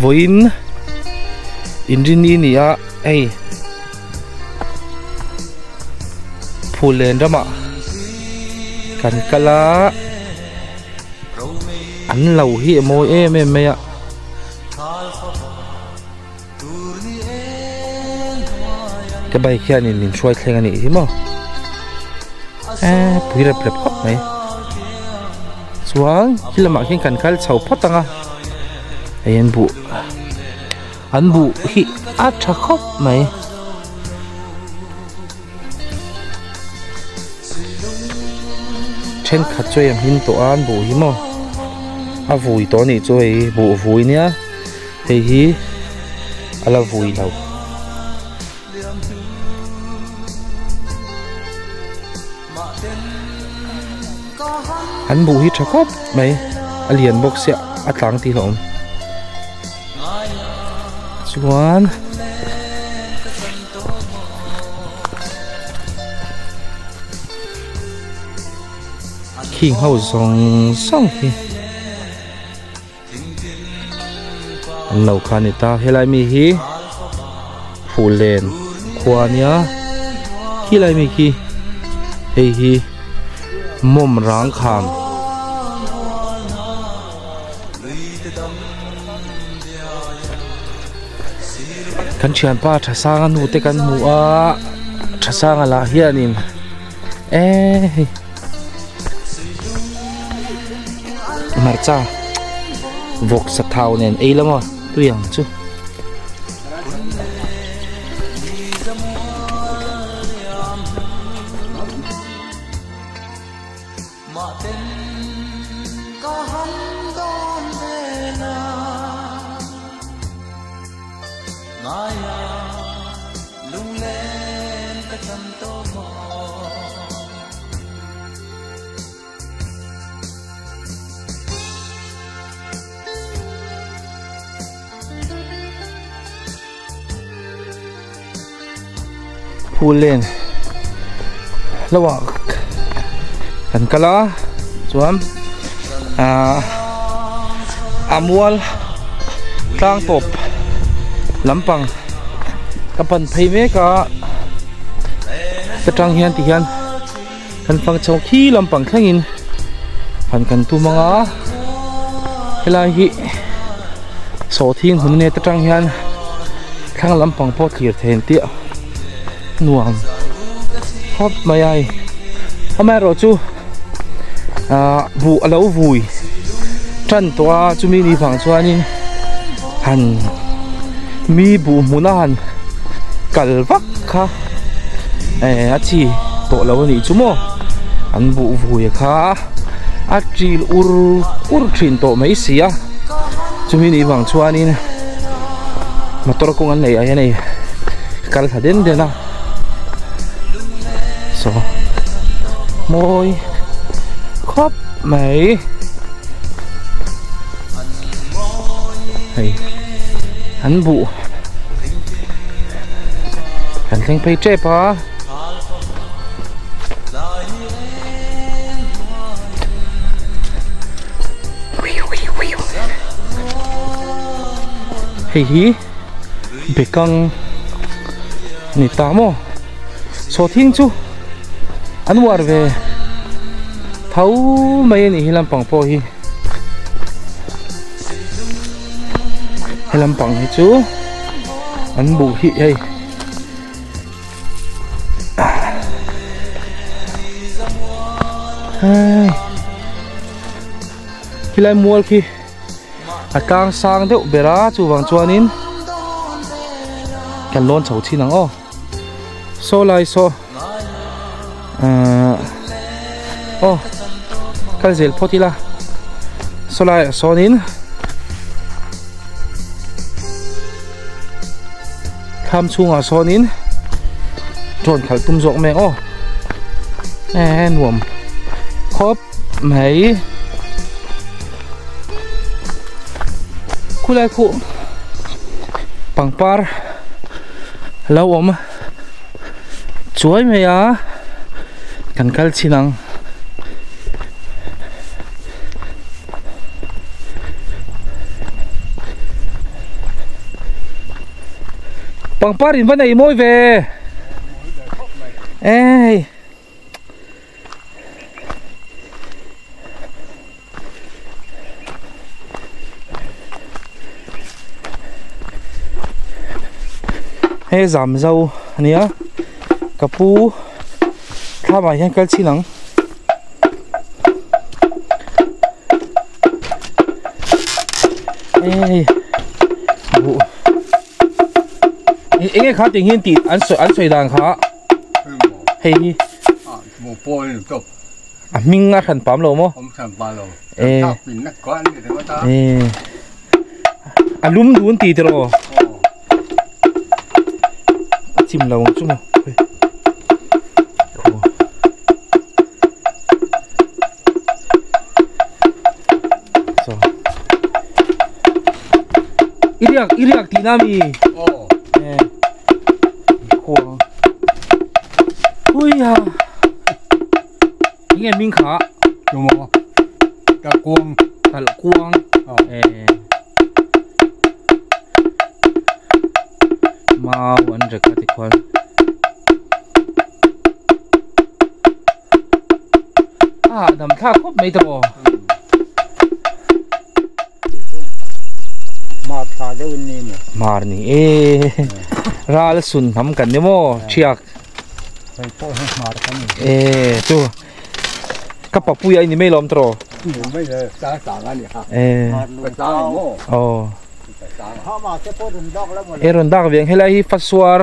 voin inrini nia ei Phullen rama kan kala an lo hi moi em me ya cái bài kia này mình xoay theo anh ấy mà bùi rập rập khóc này chuang khi làm cái cần khal sầu phát tăng à anh bu hi át chả khóc này trên khát chơi em hin tổ an bu hi mà vui tổ này chơi bu vui nhá thì hi ala vui đâu anh bu hi chả khóc mày liền bốc xẹ tlang tí lộn chuan khi hậu dòng xong khi anh lâu khăn ta hay lại mi hi Phullen khoa nhá khi lại mi khi hay hi mồm ráng kham kan chian pa tha sang nu te kan mu a tha sang ala hianin marcha vok sa thau nen ei lama tuyang chu Phullen lawak kan kala chuan amual tang top lampang kapan phei me ka tatang hian ti hian kan phang chau khi lampang thlangin phan kan tu manga helai hi so thing hun ne tatang hian thlang lampang po thlir then tia nual hop mai ai hôm rồi chú vụ lâu vui chân toa chú mi đi phẳng cho nên hẳn mi vụ muốn hẳn cẩn vắc kha chỉ tổ lâu này chú mò hẳn vụ vui kha chỉ ur truyền tổ mấy xía chú mi đi phẳng cho nên mà tôi cũng ăn này cẩn thận đến thế nào so môi khóc mày hắn vụ hắn thanh pay chép á hí bị căng nị tám ô so thiên chú anh war về thấu mấy này làm bằng po hi làm bằng chú anh bù hi hay khi lại mua khi càng sang thế bera chú vàng chuan in cần lon chầu chi nắng ô so lại so cái gì phô la so lại so nín tham chung à so nín trộn khởi tum rộng mẹ ô nuồm khóp mấy khu lại khu bằng par lâu ôm chuối mày á cần cal chi năng parin van này môi về ê ê giảm dâu này á kapu tha bài hian kalchi nang ê bu ê khá tình hiên tịt ăn sợi đàn khá hey một bôi tục mình ngắt hẳn bám lầu mô không thèm ba lầu ê mình nát quá đi để ta ê lúm đuôn tịt rồi chìm lầu chút nào iriak tí nami khoang ui à nghe mình khá đúng không ta cuông mau ăn được cái khoan đầm tha khóc mấy tờ marni ra là sun thắm cần nhớ mò chiak tu các bậc phụ anh thì mấy lom trò ron đắc viện hay là hi phát suar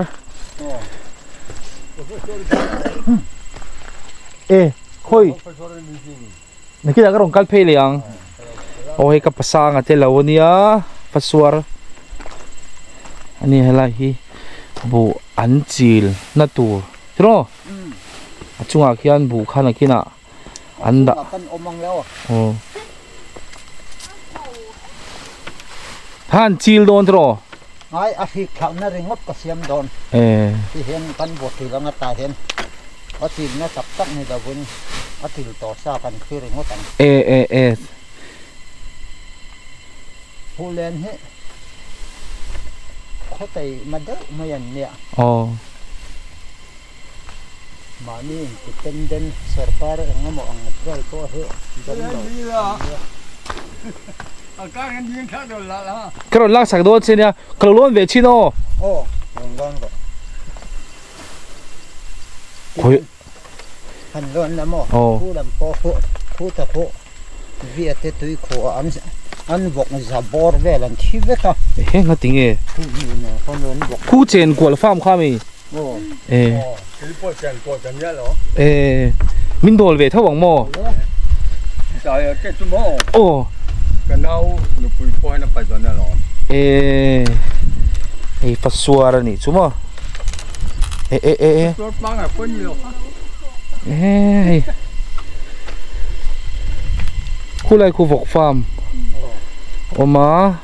khôi này kia cái rong cal phe liang hay các pasang ở trên lầu nia phát suar anh hay là hi bu ăn chil na tu rồi chung à khi ăn bu khăn là kia nè ăn đã han chil don rồi ai à khi khảo na ring ngót có xiêm don thì hiện căn bột thì là ngắt tài hiện ở thì nó sắp tắt này là vun ở thì tỏ xa căn khi ring ngót căn Phullen hết có tay mà đỡ mà ăn nhẹ mà ni cái tên सरकार ang mo ang nagdal ko he các anh điên khác rồi là cái rồi lắc sạc đốt trên nha cái luôn về chi đâu ngon rồi khối hành luôn lắm khu làm po khu tập po việt thế thui khổ ăn vọc giả bor về làm chi vậy ta nghe tiếng nghe khu trên của farm kha mi cái bộ chân nhá rồi mình đổ về thâu bằng mò trời cái chú mò cái nào nó bùi bùi nó phải cho nó rồi phát xua ra nè chú mò phát băng là có nhiều khu này khu vực farm mà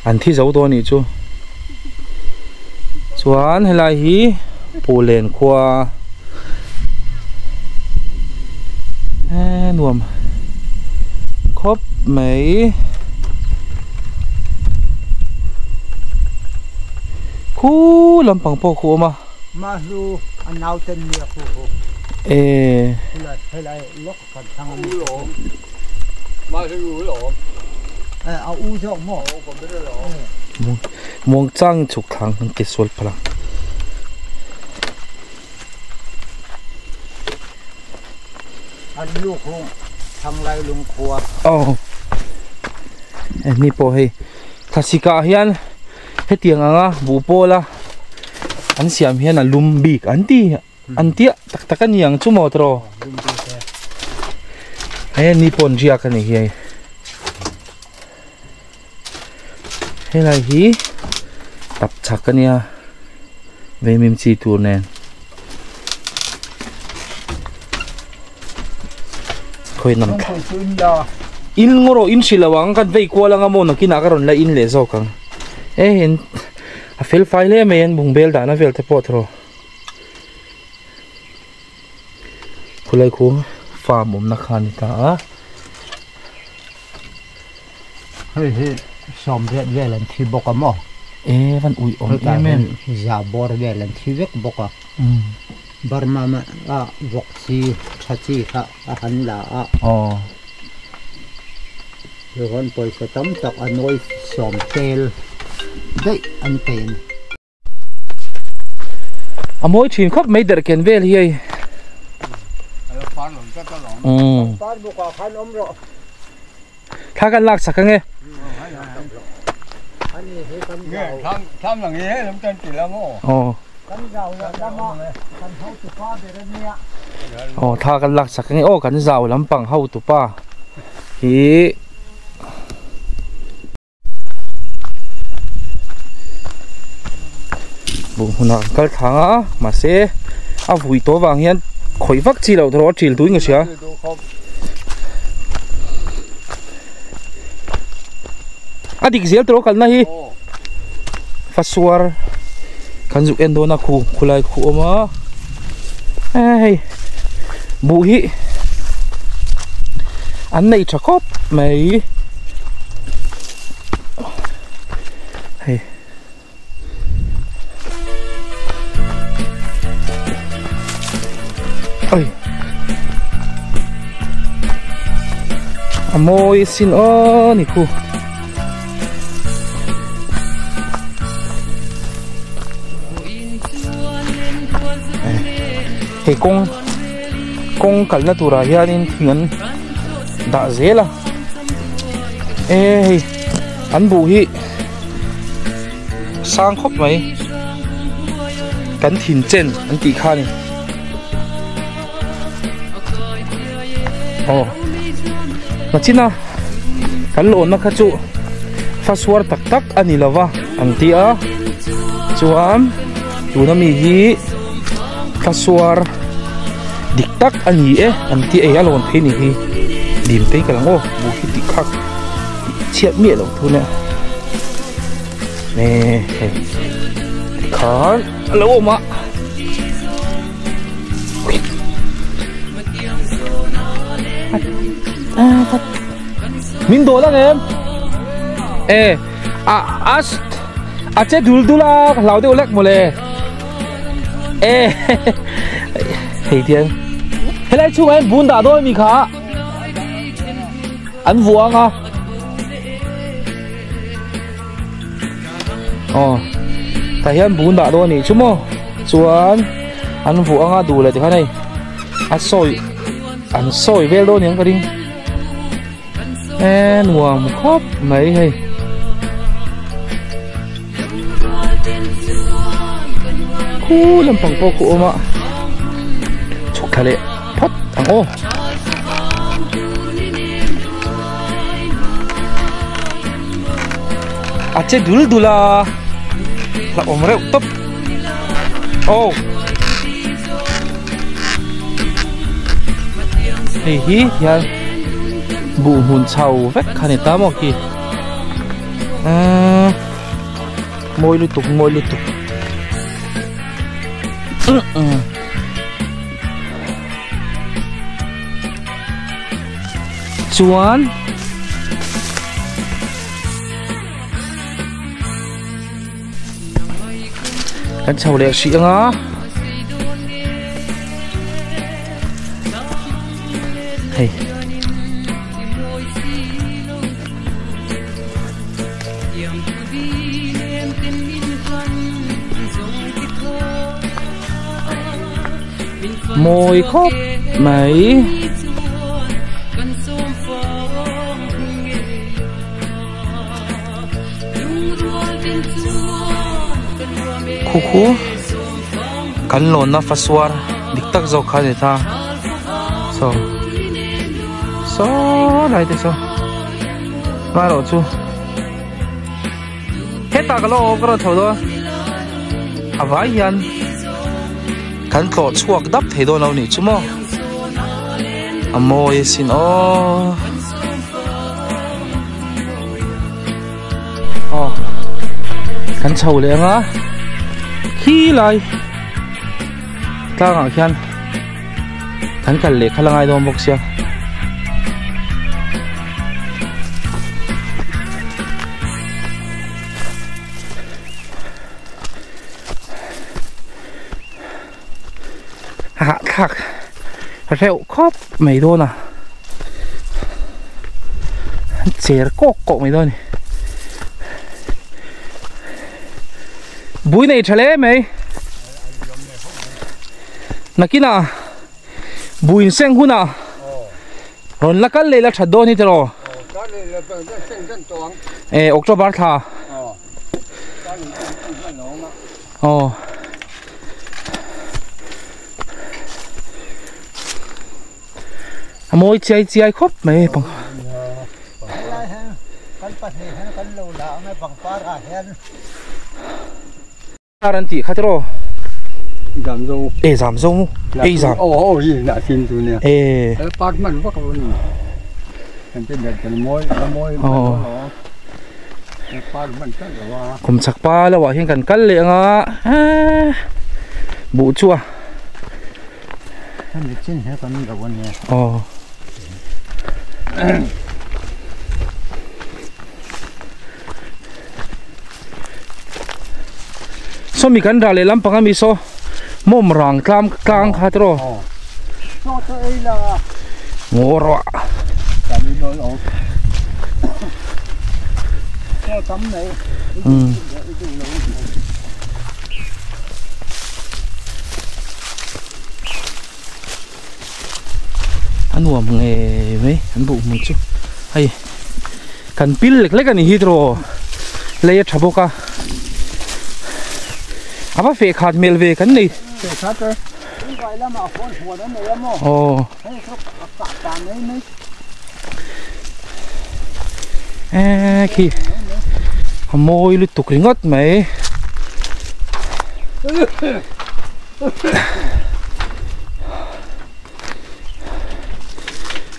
anh thi dấu tôi nè chú chuan hay là hi Phullen qua nuam khop mấy khu làm bằng po khu mà lu anh nào tên nhiều khu hay là lóc phần thằng mà lu lỗ u rộng mỏ muang chang chuk thang han ke sual phala anh lu không thằng lại lùng khua ni po hei thasika hian he tiang anga bu pola an siam hian a lum bik an tia tak tak an yang chu mo tro ni pon ria ka ni hi hay là hi tập chặt cái nha về mình chỉ tuần nè khơi nằm in ngoro in xí là vang cái vây qua là ngamo nó kia nào cái là in lệ zawk càng hiện à fail file mà hiện bung bel đã nó về tới pot rồi khu lại khu farm nạc han ta hey xóm về lần thì bọc mỏ văn ui ổn em em giả bor về lần thi vết bọc à Burma mà vọc chi chặt chi hắn là rồi con bồi sẽ tóm chặt anh nuôi xòm teel đấy anh tiền mỗi chuyện khóc mấy đợt kiện về thì thàกันlạc sạc nghe thăm là nghe lắm trên chỉ là ngô thàกันlạc sạc ngheกันgiàu lắm bằng hậu tụ pa thì bụng hụt cái thằng mà sẽ vui to vàng hian khối vắc chi lâu thôi chìl túi người xía adik zel tro kal na hi fasuar kan zu endo na khu khulai khu ma ai bu hi an nei chakop mai hey ơi môi xin ơ nị khu thì con cẩn là tụi ra nên ngân đã dễ là ê ăn bù hi sang khóc mấy cắn thìn trên ăn tỉ khan mà chín à cắn lộn nó khá trụ phát suar tắc tắc anh là va ăn tía chuan chú nó mì hi phát suar địch tắc anh ấy ăn tía ấy lộn thế này hi điểm tới cái lăng ô bù hi tỉ khắc chết miệng lộn thôi nè nè khán lâu mà min đồ lắm em chết đul la lão tiêu lắc một lề thầy thiên thế này chú em vun đã thôi mi khá ăn vuông à thầy em vun đã thôi nè chú mò chuan ăn vuông à đủ lại thì cái này ăn sôi về luôn những cái đinh nuông khóc mấy hay khu làm bằng to cụ mà chụp thà lệ phất thằng ô chết dulu là ôm rượu tấp hi ya bu hun chau vek khane ta mo ki môi liên tục chuan kan chau le si anga hey môi khóc mấy khu cắn lồn nó phát suar địch tắc dầu khá để ta so này thì so mai rồi chú hết ta cái lô cái thầu đó avangin cắn tlawh chuak đắp thế đó lâu nè chú mò môi xin cắn sầu lên á khi lại ta ngạc khen cắn cắn lệ khá là ngay đâu một xe hạ khạc rượu khóp mấy đô nè chè cốc mấy đô này bụi này chả lẽ mày nà kia nà bụi sen hun à rồi là cái này là chặt đô này rồi October thà mỗi chạy khóc mày bằng Aran ti khatro giảm dâu giảm gì đã xin tụi nè phát mình bắt luôn anh trên đất trên môi phát mình cắt rồi cùng sắc pa là hiện cần cắt liền á bụ chua anh đi trên hết con đầu con nè so mi kan ra le lam panga mi so mom rang klang khatro so tới là ngoro cái đi nói ổn so tắm này anh uổng nghề mấy anh bụng một chút hay cần pin lek anh hydro lấy chả bốc à apa fe khát mel về cái này cái khác đấy vậy là mà phun hồ đó này em khi môi lụt tục ngót mấy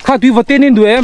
khá tùy vào tên nên đuổi em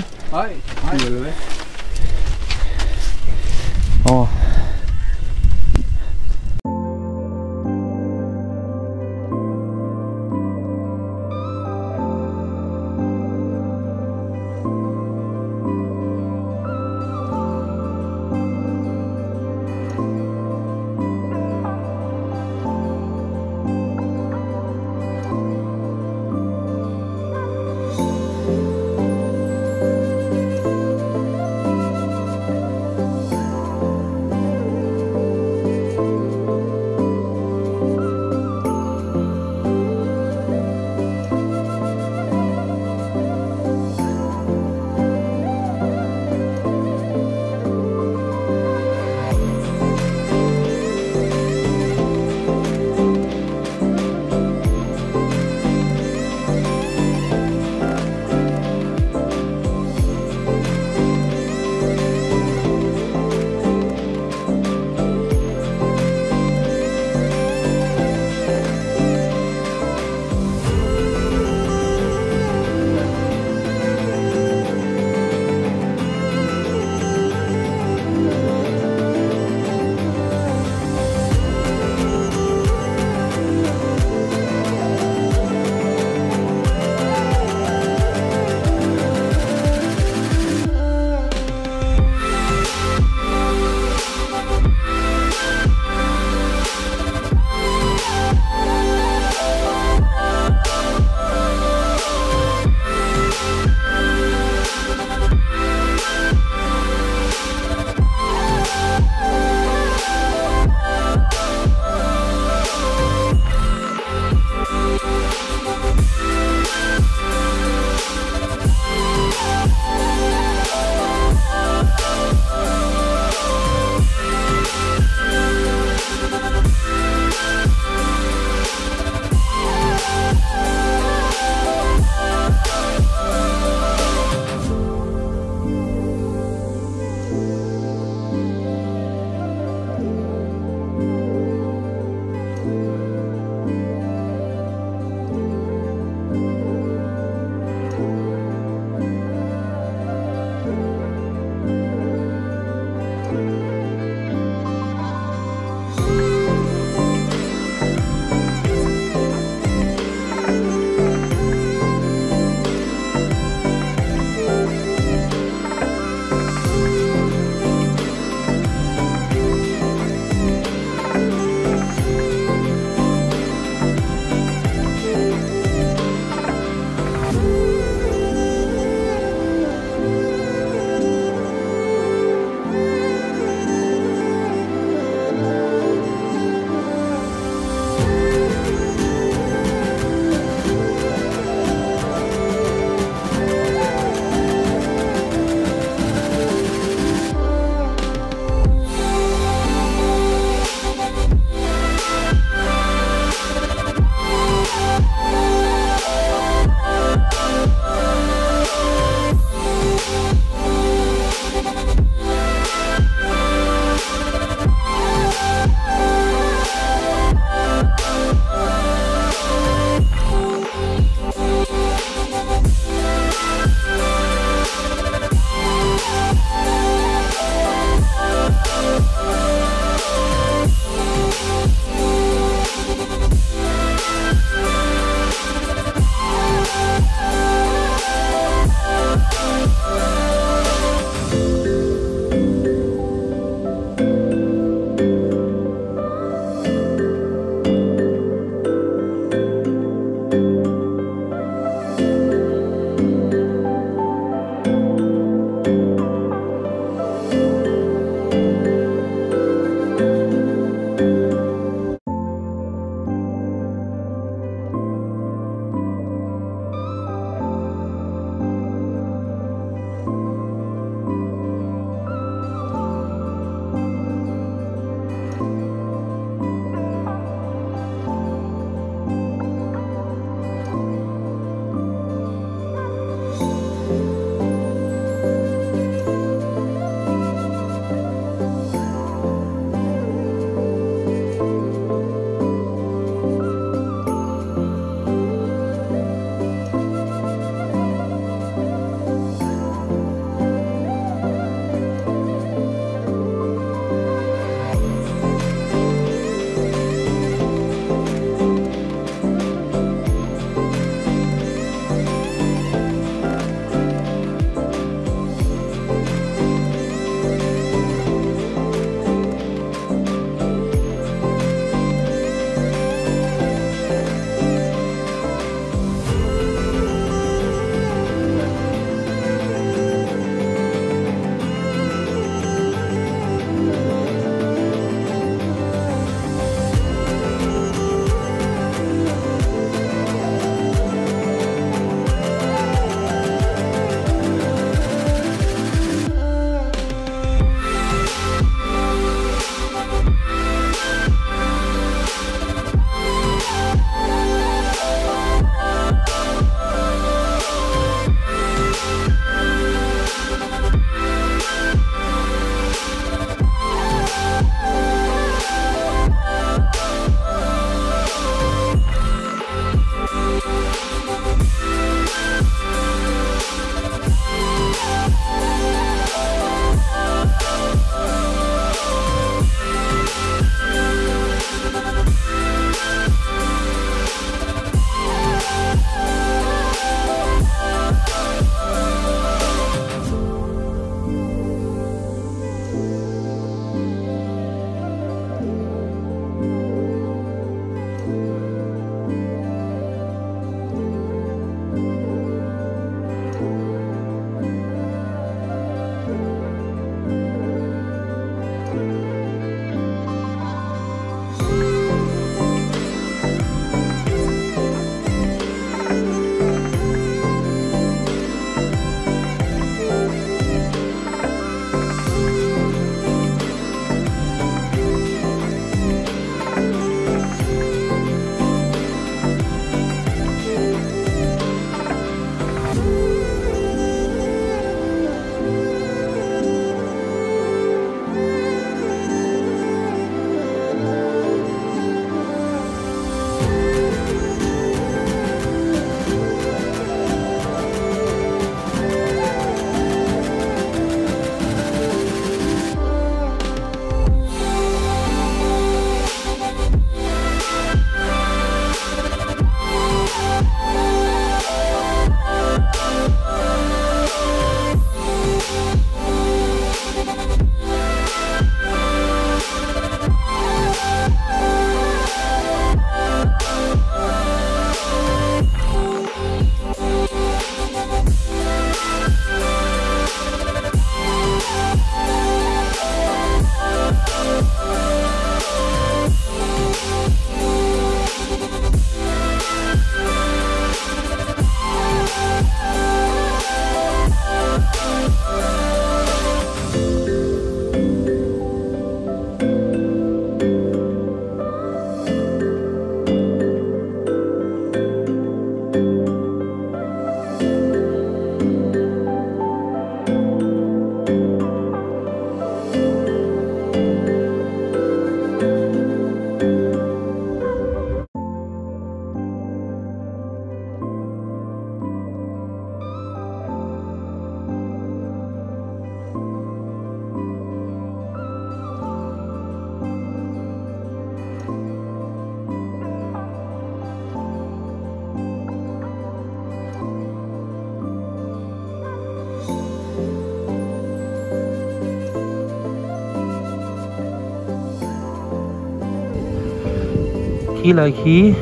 khi lại khi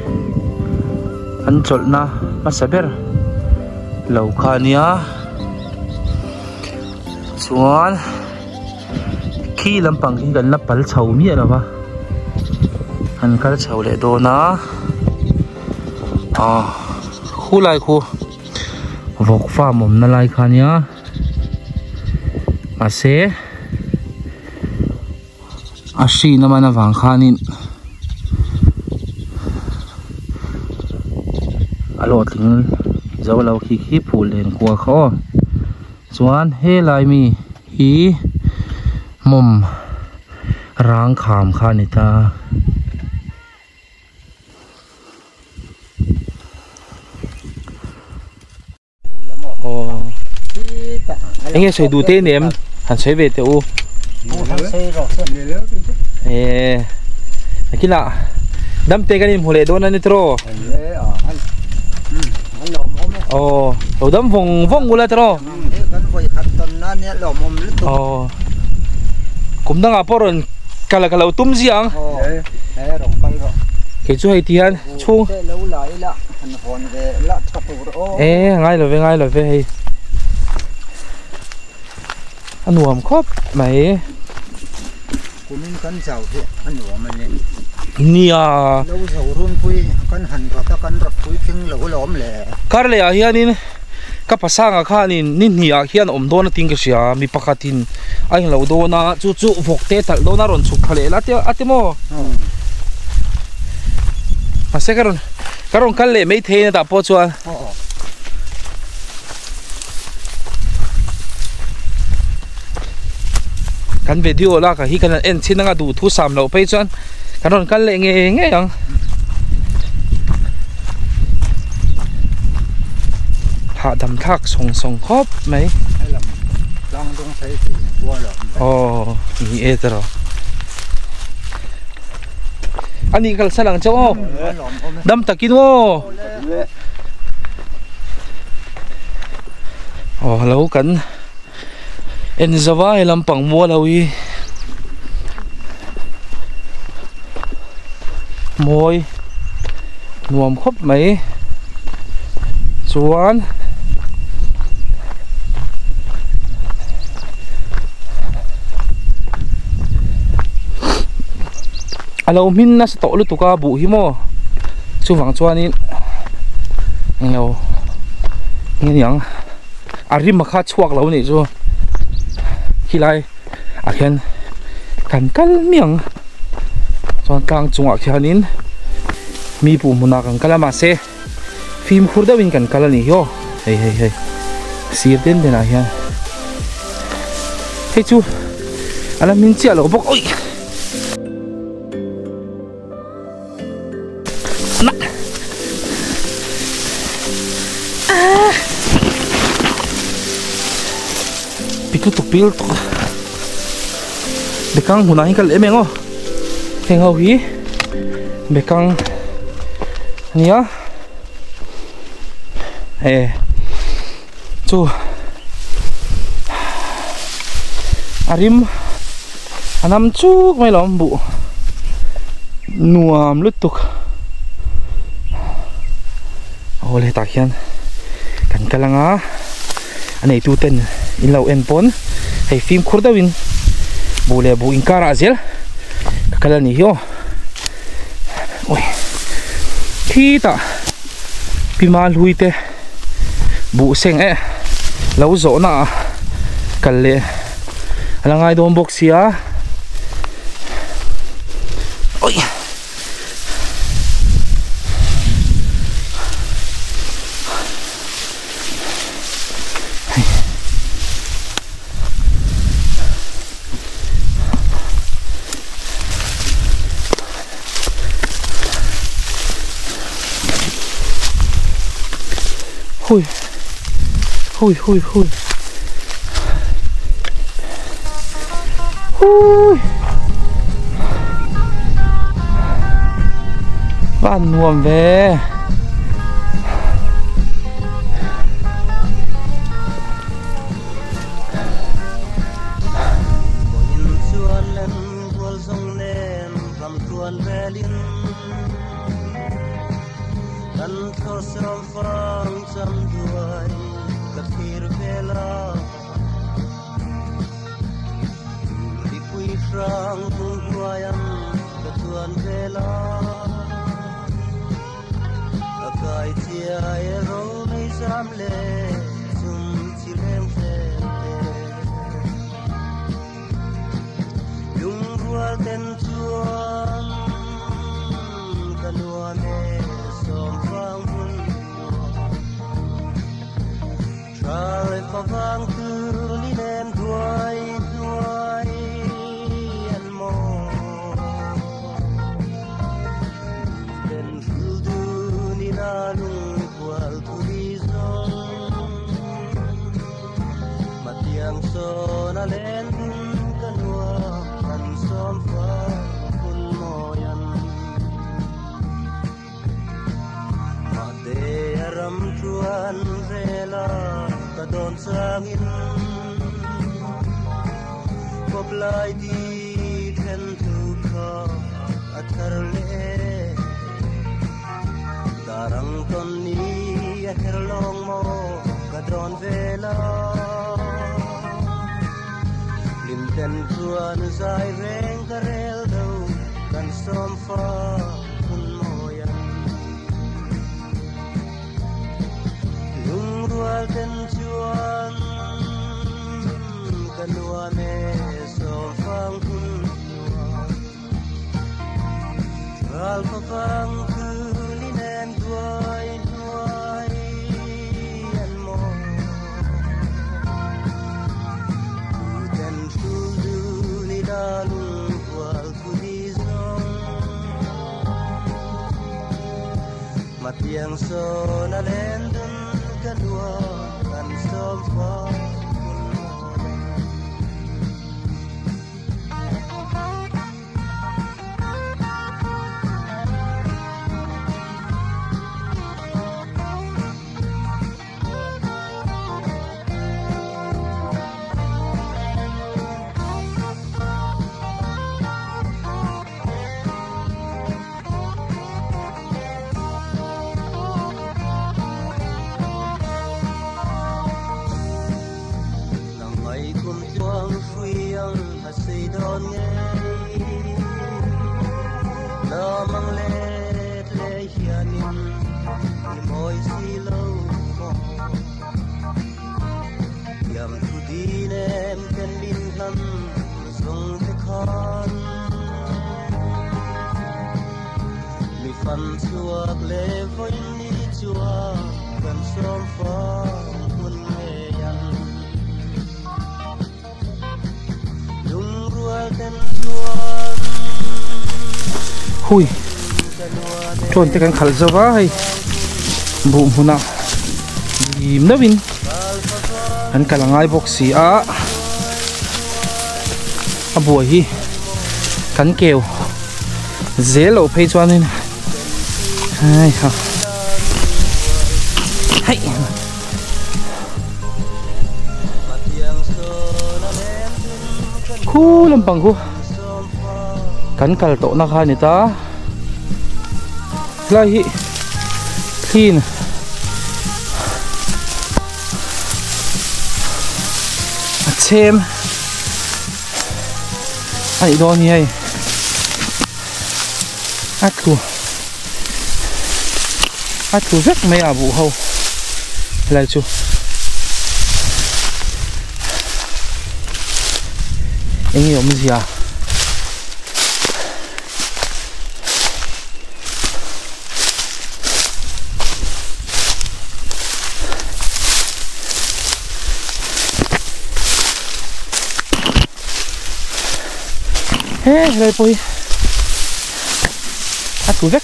ăn chọn na mà saber lâu khania chuan khi làm bằng khi gần là bal chầu mía là ba ăn cái chầu lệ đồ na khu lại khu vọc pha mồm na lại khania ase ashi na mana vang khanin alo ting zawlo khi Phullen kwa kho chuan he lai mi hi mom rang kham khani ta anh nghe soi đủ tên em hẳn soi về tiểu cái lạ đâm tê cái niệm hồ lệ đôn anh tro đầu đâm vòng vòng của lại tro cũng đang ở poron cala cala tum giang cái chú hay tiền chung ngay rồi về hay anh nuông khóc mày của mình cần giàu thế anh nuông mình nia lâu giàu luôn quy cần hành và ta cần rập quy kinh lâu lắm lệ cái này à hian in cái pasang à khan in nín nia hian đô na tiếng cái gì mi pakatin anh lâu đô na chú vok te tal đô na ron chụp phale lá tiêu ati mo mà sẽ cái ron cái lệ mấy thế ta po chuan kan video la ka hi kan en chinanga du thu sam lo pe chuan karon kan le nge yang ha dam thak song khop mai lang dong sai ti wa lo ni e tro ani kal salang cho dam takin wo lo kan en zawa lam pang mo rawih môi nuông khóc mấy chuan alo hmin na sa tawh lu tuka bu hi mo chu wang chuan in ngelo ngiang arim makha chuak lo ni chu lai akhen kan kal miang chuan tlang chungah khianin mi pu muna kan kalama se phim khurdawin kan kalani yo hei sir den dena hian hei chu ala min chia lo bok oi na tu pil tu bekang hunai kal emengo hengau hi bekang nia chu arim anam chu mai lom bu nuam lutuk ole takian kan kalanga anei tu ten in lau en pon hei phim khurdawin bule bu inkara zel kalani yo oi khi ta pima lui te bu seng lau zo na kalle alangai dom boxia oi hui van nuông về trang huayan katuan vela akai tia ero Mizoram le zum chilem fe lung rual ten chuan kanua me som vang hun trai fa vang tu ni nem thui so na len kanua kan som fa kun moyan ma de aram tuan vela ka don sangin poblai di then tu ka athar le darang ton ni athar long mo ka don vela ten chuan zai reng karel do kan som fa kun moyan lung rual ten chuan kanua me som fang kun ral fa fang kun inen duai matiang so na len dun kanua kan som fa phần chuộc lệ với ni chùa gần xóm phó quân nghề ăn đúng ruột tên chuông hui trôn tay khăn zawk hay bụng huna im nó bin anh cả là ngay bọc xì á buổi hi cắn kèo dễ lộ phê cho nên hai ha hay khu làm bằng khu cắn cả tổ nạc hai này ta lại hi clean xem hãy đo như này át thua rất mấy à vụ hầu lại chú anh hiểu cái gì à đây poi át thua rất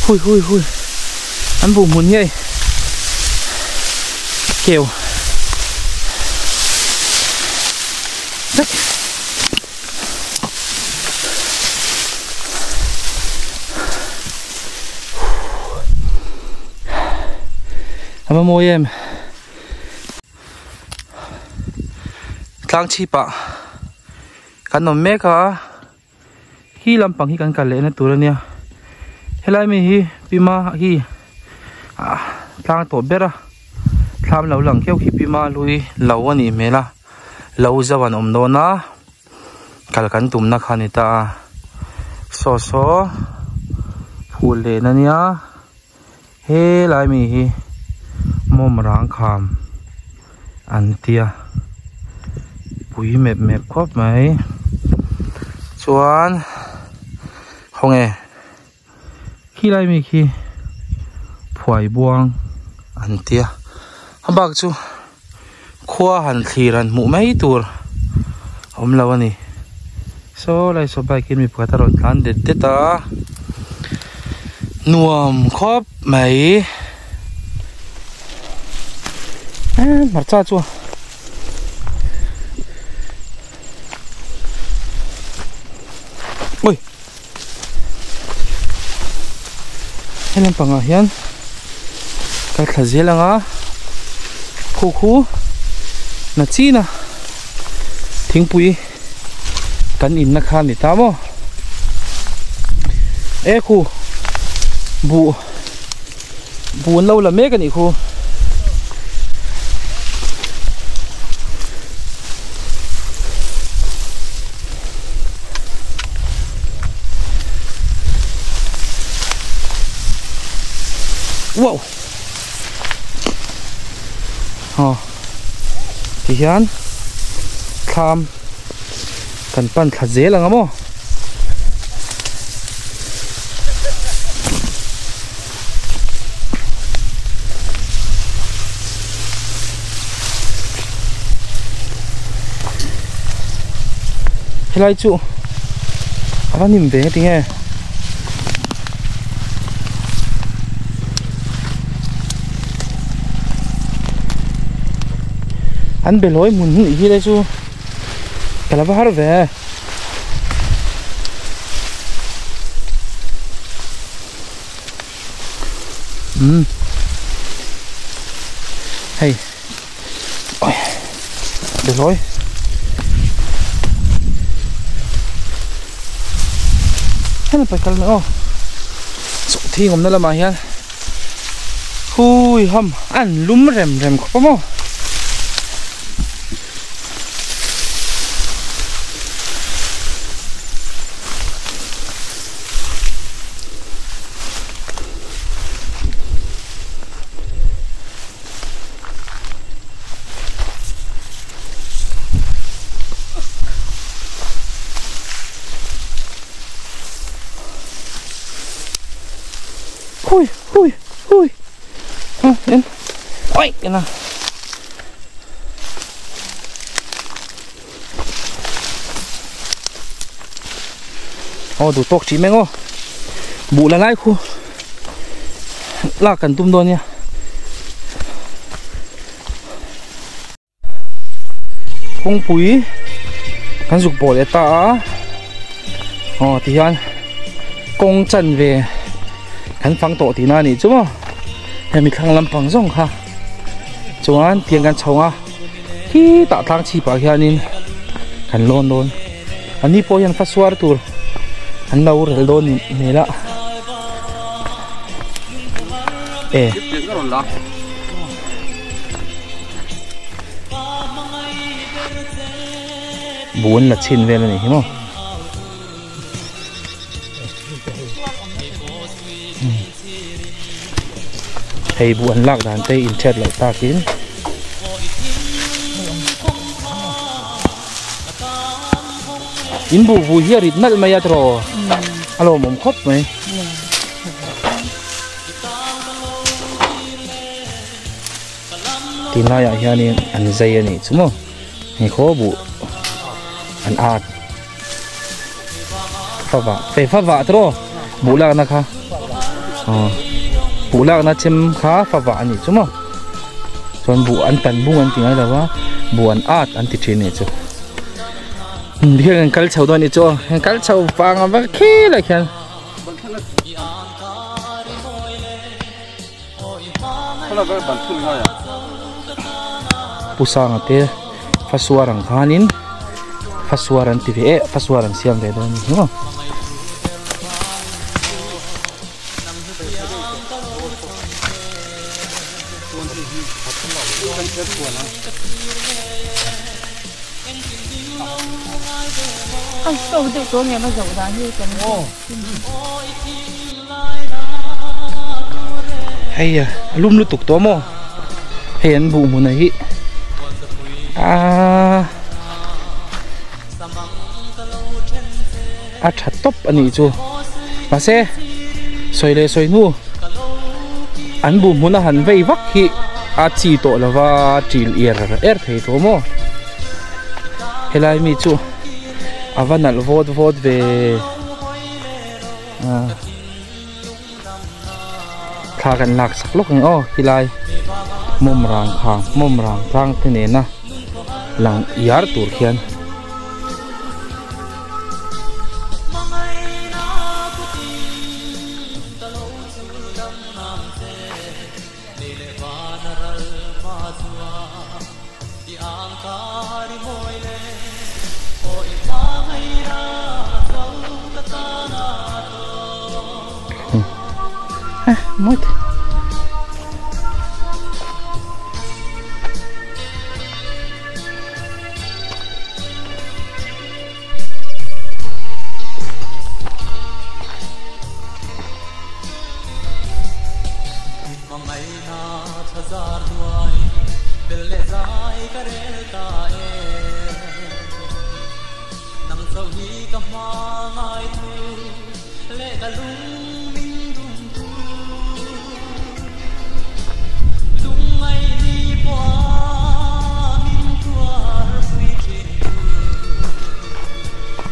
hui ăn bùm muốn nhây kèo rất ama môi em tlang chi pa kan nom me ka hi lam pang hi kan ka le na tur ania helai mi hi pima hi tlang to bera thlam lo lang keu hi pima lui lo ani mela lo zawan omno na kalkan tumna khanita so Phullen ania helai mi hi mom rang kham antia pui mep khop mai chuan honge khi lai mi khi phuai buang antia habak chu khua han thliran mu mai tur om lawani so lai so bai kin mi pataron tlan de ta nuam khop mai marcha chu oi helem panga hian ka thazelanga khu na china thingpui kan in na khan ni ta mo e khu bu lo la me kan i khu wow thì hian tham kan pan thaze langa mo helai chu avanim ve ti nghe anh bê lối muốn nghĩ đây chú cả là bao về hay bê lối thế là phải cần nữa số thi ngầm nó là mà hiền hui hầm ăn lúm rèm không không hui đến oi cái nào đủ tóc chỉ mấy ngô bụ là lái khu là cần tum đôi nha không bụi hắn dục bỏ để ta thì anh công chân về hắn phăng tổ thì na nè chứ mà Hemi khang làm bằng rong ha chuan tiang kan chhonga khi ta thang chi pa hianin kan lon ani po yan faswar tur an lo rel don ni la buồn là chin về là này hiểu không thầy buồn lạc đàn tây in chết lại takin in bu vui hiệp nát mày à trò alo mồm khóc mày tin lại à hiền anh dây này đúng không này khó bu anh ạt phá vạ trò bu lạc na kha bu lạc na chim khá phá vạ này đúng không còn bu anh tần bu anh tiếng ai là bu anh ạt anh tít trên này chứ bây giờ cái chậu đó này cho cái chậu vàng mà khi là khen pusang ate fasuarang khanin fasuaran tv fasuaran siam ve don no Anh câu được số nghe nó giàu ra như cái hay à lum lụt tục to mò hay anh bù một này chặt top anh ấy chú mà xe xoay lên xoay nu anh bù muốn là hắn vây vắc khi chỉ tổ là và chỉ er thấy to mò hay là mi chú avangin vod về khá gần lạc sắc lúc này khi lại mồm rang rang thế này na lang yar tur khian muito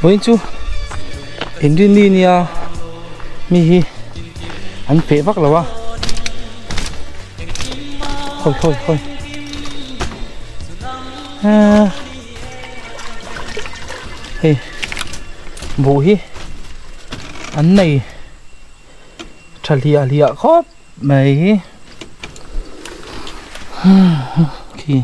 ôi chú hình như nia mi hi anh phê vắc là wa thôi hey bố hi anh này trả lia khóc mày khi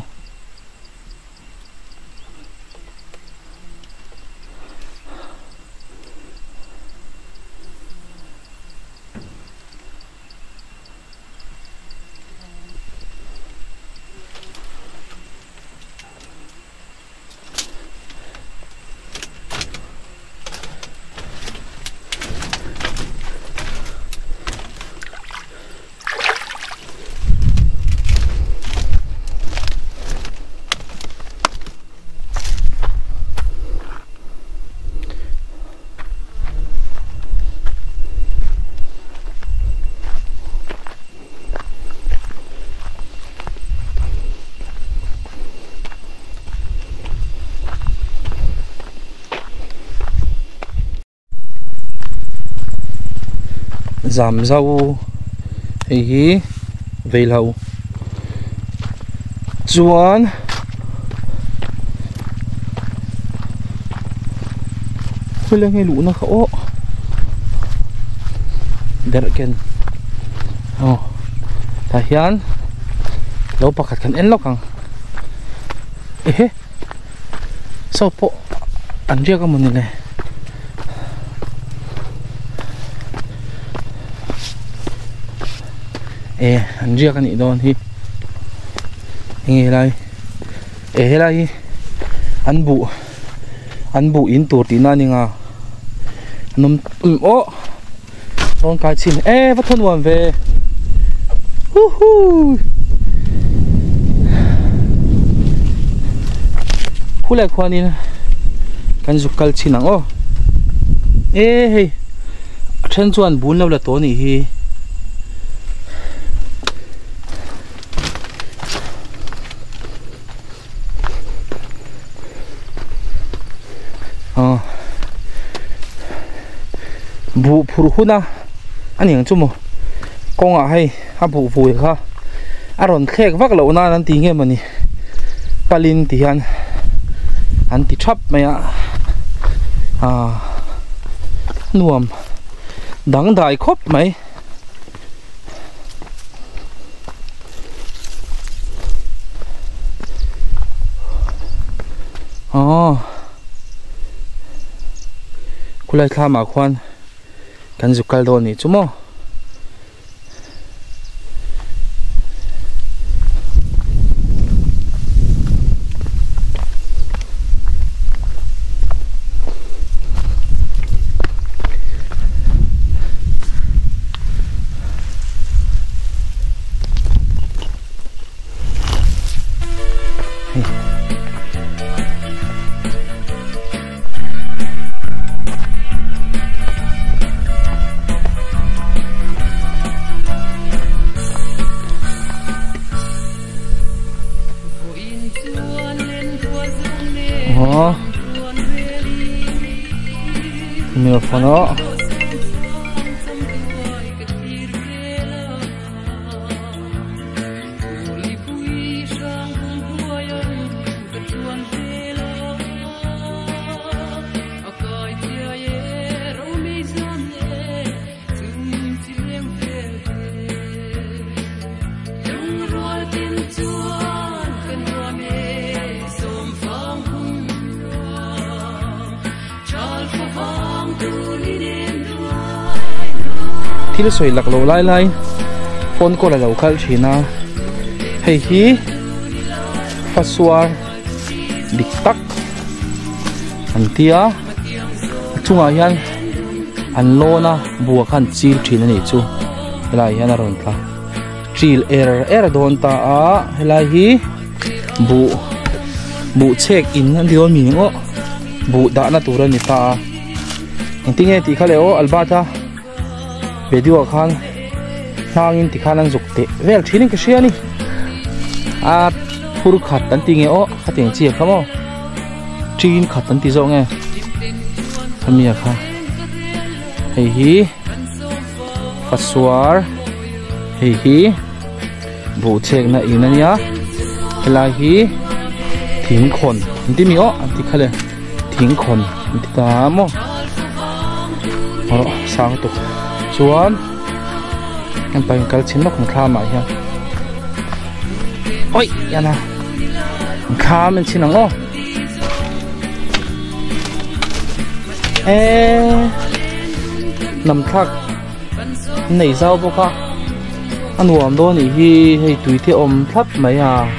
giảm rau ý về lầu chuan khơi lên ngay lũ nó khổ đẹp kén thà hian đâu bạc khăn en lóc hằng sao po ăn riêng cái món này anh riêng cái này đó thì nghe lại lại anh bụ in tuột tí na đi ngà nôm con cái xin vắt thân hoàn về khu lại khoan đi cái dục cal xin nắng chân chuan bún lâu là tối này hi vụ phụ huna anh những chung một con hay vụ vui ha rồi khek vác lẩu na anh tí nghe mà nè palin tí anh tí chắp mày nuam đắng đại khóc mày kulai kha ma khoan kan zukal do ni chumo Mình phun nó thlir soi lak lo lai lai phone ko la lo khal thina hei hi fasuar dik tak an tia chunga hian an lona bua khan chil thina ni chu helai hian a ron tla chil er don ta a helai hi bu check in an dio mi ngo bu da na tur ani ta intinge ti khale o albata video khan hangin ti khan ang zukte vel thinin ka shia ni a phur khat tan tinge o khateng chi khamo trin khat tan ti zo nge thamia kha hei hi fasuar hei hi bu chek na inania helai hi thing khon ti mi o ti khale thing khon ti ta mo sang tu chuan em phải kal chin nó không kha mà hiền ôi yana kha mình chin ngon nằm thắc nảy rau bốc à ăn uống đó thì hay tùy theo ôm thấp mấy à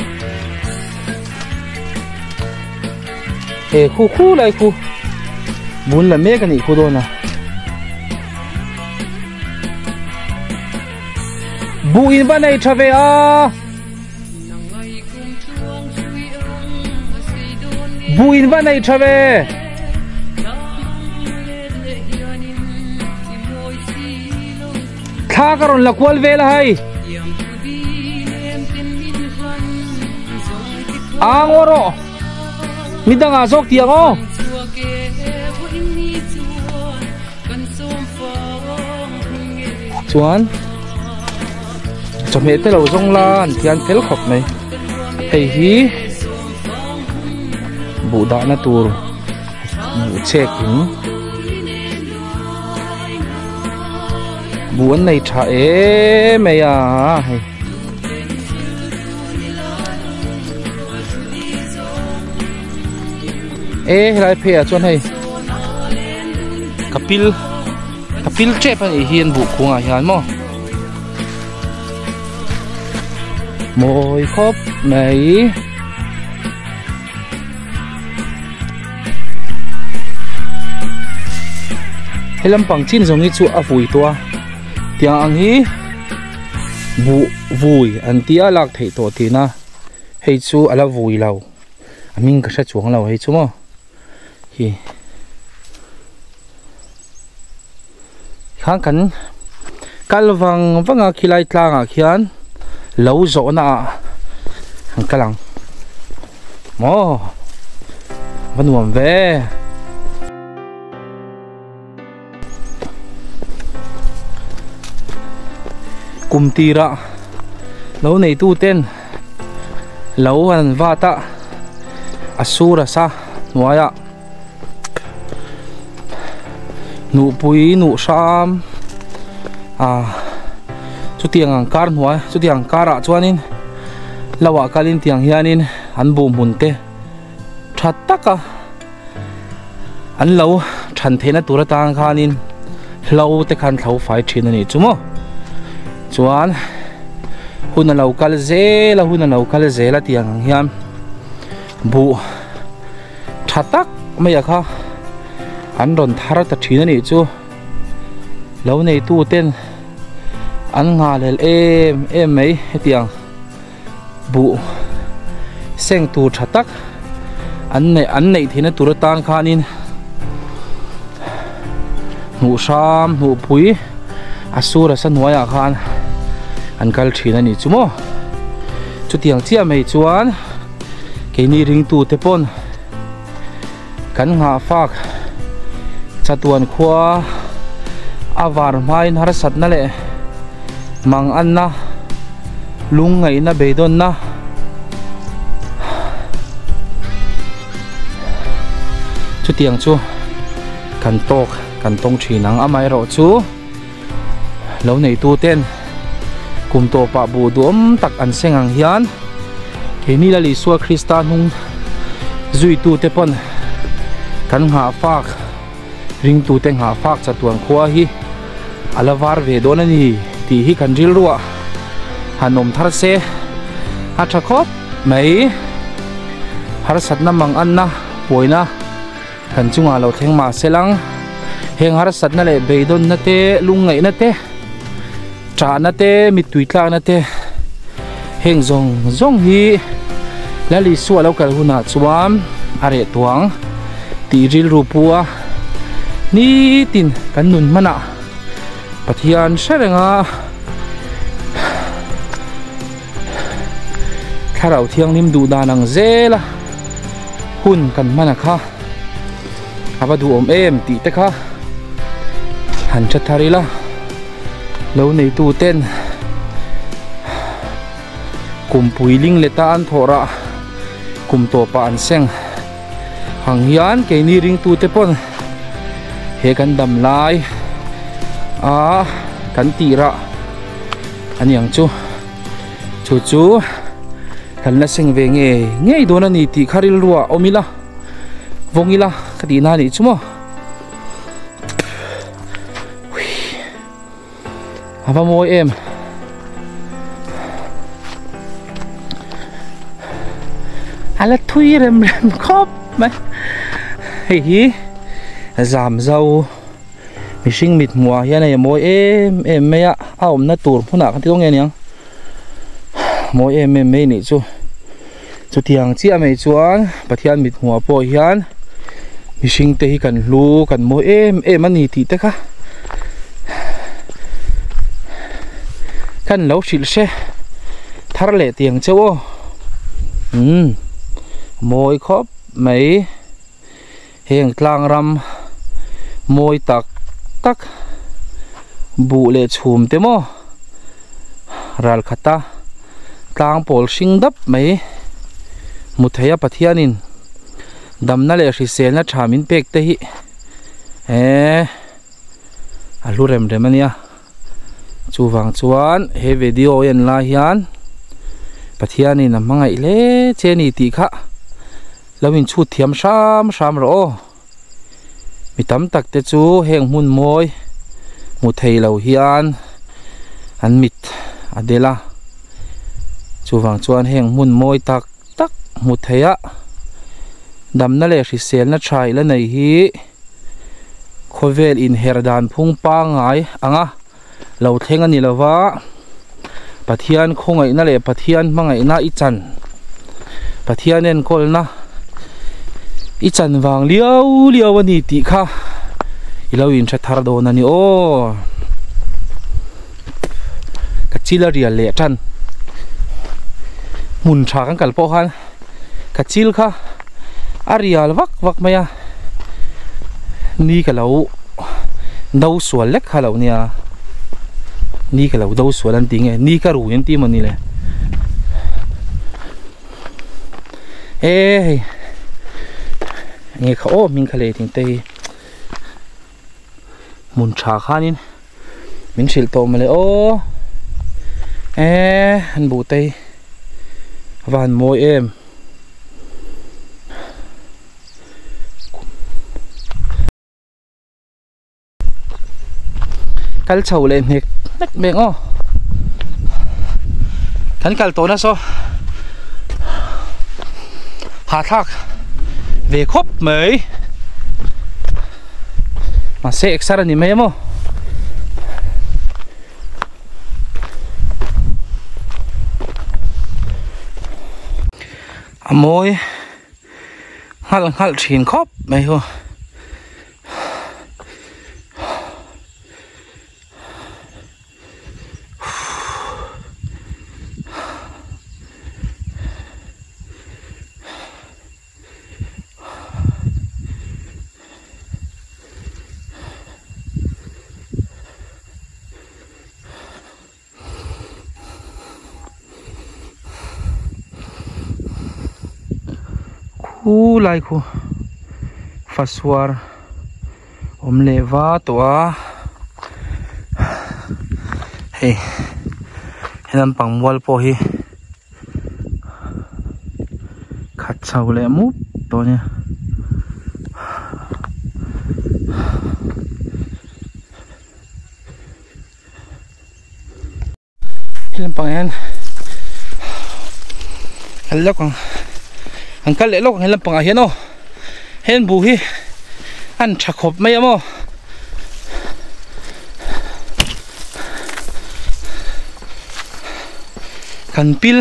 khu này khu muốn là mấy cái này khu đó nè buin ba này trở về à buin ba này trở về tha karon la kwal ve la hai angoro midang azok tiang o chuan chom he te lo zong lan thian fel khop này hei hi bu da na tur bu check in bu an này tha mày à lại phe chuan hei kapil chep ani hian bu khunga hian mo mồi khop mấy helam pang chin zong hi chu a vui tua tiang ang hi bu vui an tia lak thei to tina hei chu ala vui lo aming ka sha chuang lo hei chu mo hi khang kan kalwang wanga khilai tlanga khian lâu rõ na hàng cái lăng mò vẫn nuông về cùng tì ra lâu này tu tên lâu hành va ta asura sa nual ạ nụ bùi nụ sam chú tiang car nual chú tiang car à chuanin lawa kalin tiang hianin an bum hun te that taka an lo than thena tura tang khanin lo te khan thlau fai thin ani chumo chuan hun lo kal ze la tiang hiam bu thatak mai kha an ron thara ta thin ani chu lo nei tu ten an nghal em mấy tiang bu seng tu thatak an nei thina tur tang khanin nu sam nu pui asura san noya khan an kal thina ni chumo chu tiang chia mai chuan ke ni ring tu te pon kan nga fak chatuan khua avar mai har sat na le mang an na lung ngai na beidon na chu tiang chu kan tok kan tong thinang amai ro chu lo nei tu ten kum to pa bu dom tak an sengang hian Hemi la li sual Krista nung zui tu te pon kan nga fak ring tu te nga fak chatuan khua hi alavar ve don ani ti hi kan ril ruwa hanom thar se a thakop mai har sat na mang an na poina kan chunga lo theng ma selang heng har sat na le beidon na te lungai na te tra na te mi tui tla na te heng zong hi lali sual lo kal huna chuam are tuang ti ril rupua ni tin kan nun mana pathian serenga tharau thiang nim du danang zela hun kan mana kha aba du om em ti te kha han cha tharila lo nei tu ten kum puiling leta an thora kum to pa an seng hang hian ke ni ring tu te pon he kan dam lai a kan tira aniang chu kan la seng ve nge dona ni ti kharil ruwa omila vongila kadina ni chumo aba moi em ala thui rem khop mai hi zam zau mishing mit mua hian ai moi em meya aom na tur phuna kan tong nge niang moi em me ni chu tiang chi amei chuan pathian mit mua po hian mishing te hi kan hlu kan moi em ani ti te kha kan lo shil she thar le tiang chewo moi khop mai heng tlang ram moi tak bu le chhum te mo ral khata tlang pol sing dap mai muthaya pathianin damna le hri sel na thamin pek te hi alu rem ania chu wang chuan he video en la hian pathianin amangai le cheni ti kha lawin chu thiam sam ro mi tam tak te chu heng hmun moi mu thei lo hian an mit adela chu wang chuan heng hmun moi tak mu theia damna le hri sel na thai la nei hi khovel in herdan phung pa ngai anga lo theng ani lova pathian khongai na le pathian mangai na i chan pathian en kol na i chan wang liao ani ti kha ilawin tha thar do na ni o kachila rial le tan mun tha kan kal po han kachil kha arial vak maya ni ka lo dau sual lek halo nia ni ka lo dau sual an ting ni ka ru yan ti mani le nghe kha o min khale ting te mun tha khanin min sil to male o an bu te van moi em kal chau le nek beng o kan kal to na so ha thak về khop mấy mà sẽ extra ni mấy mo môi hal chín khop mấy ho lai khu faswar leva tawh hey helam pangwal po hi khat chau le mu to nya helam pangan alok ang kal lok helam pang hian o hen bu hi an thakop mai amo kan pil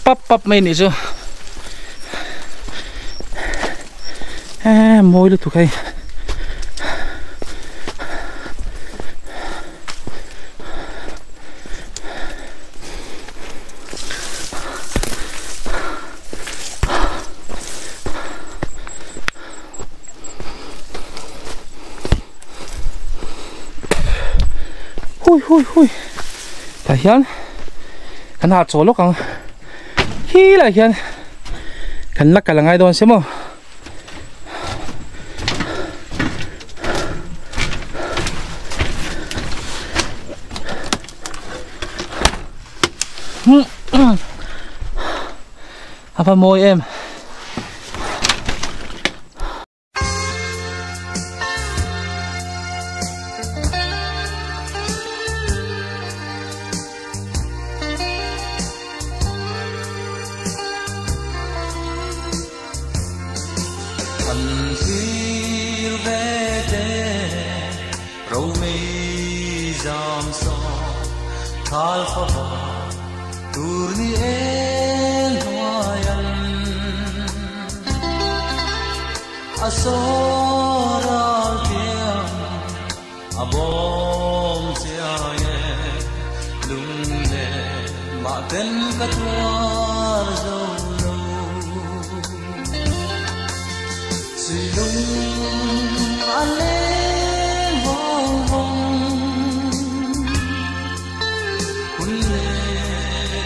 pap mai ni chu moi lu tu kai hui ta hian kan ha chaw lok ang hi la hian kan la kalangai don semo apa moi em Asoral tiang abom siaye lungde maten katwar zolo silung ale vong kulle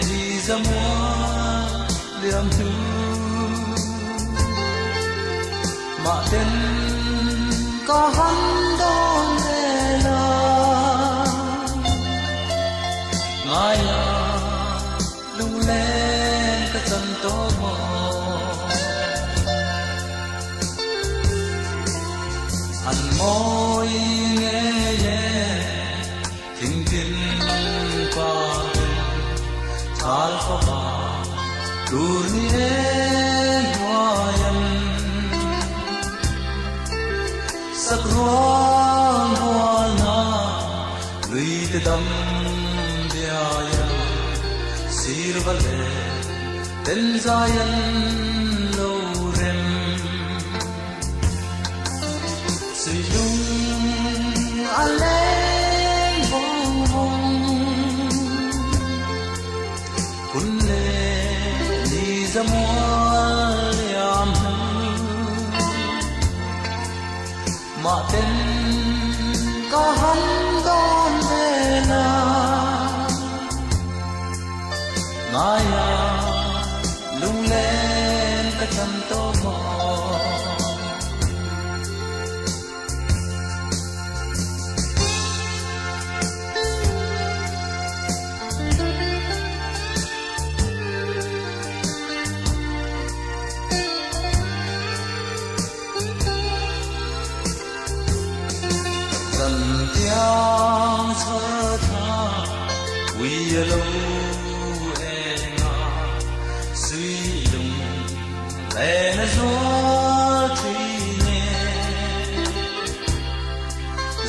di zamwa liam tu maten ka han don la ngaya lung lên ka chan to mo an moi nghe ye thinh tin qua thal kho ba dur ni sakruan huana luit dam diaya sirvale tenzayan lorem silung aleng bong kunne ni zamwal yam maten ka han don na ngaya lung lên ka cham to mo tiang chheh tha wi lo enga sui lung le na zo thui ne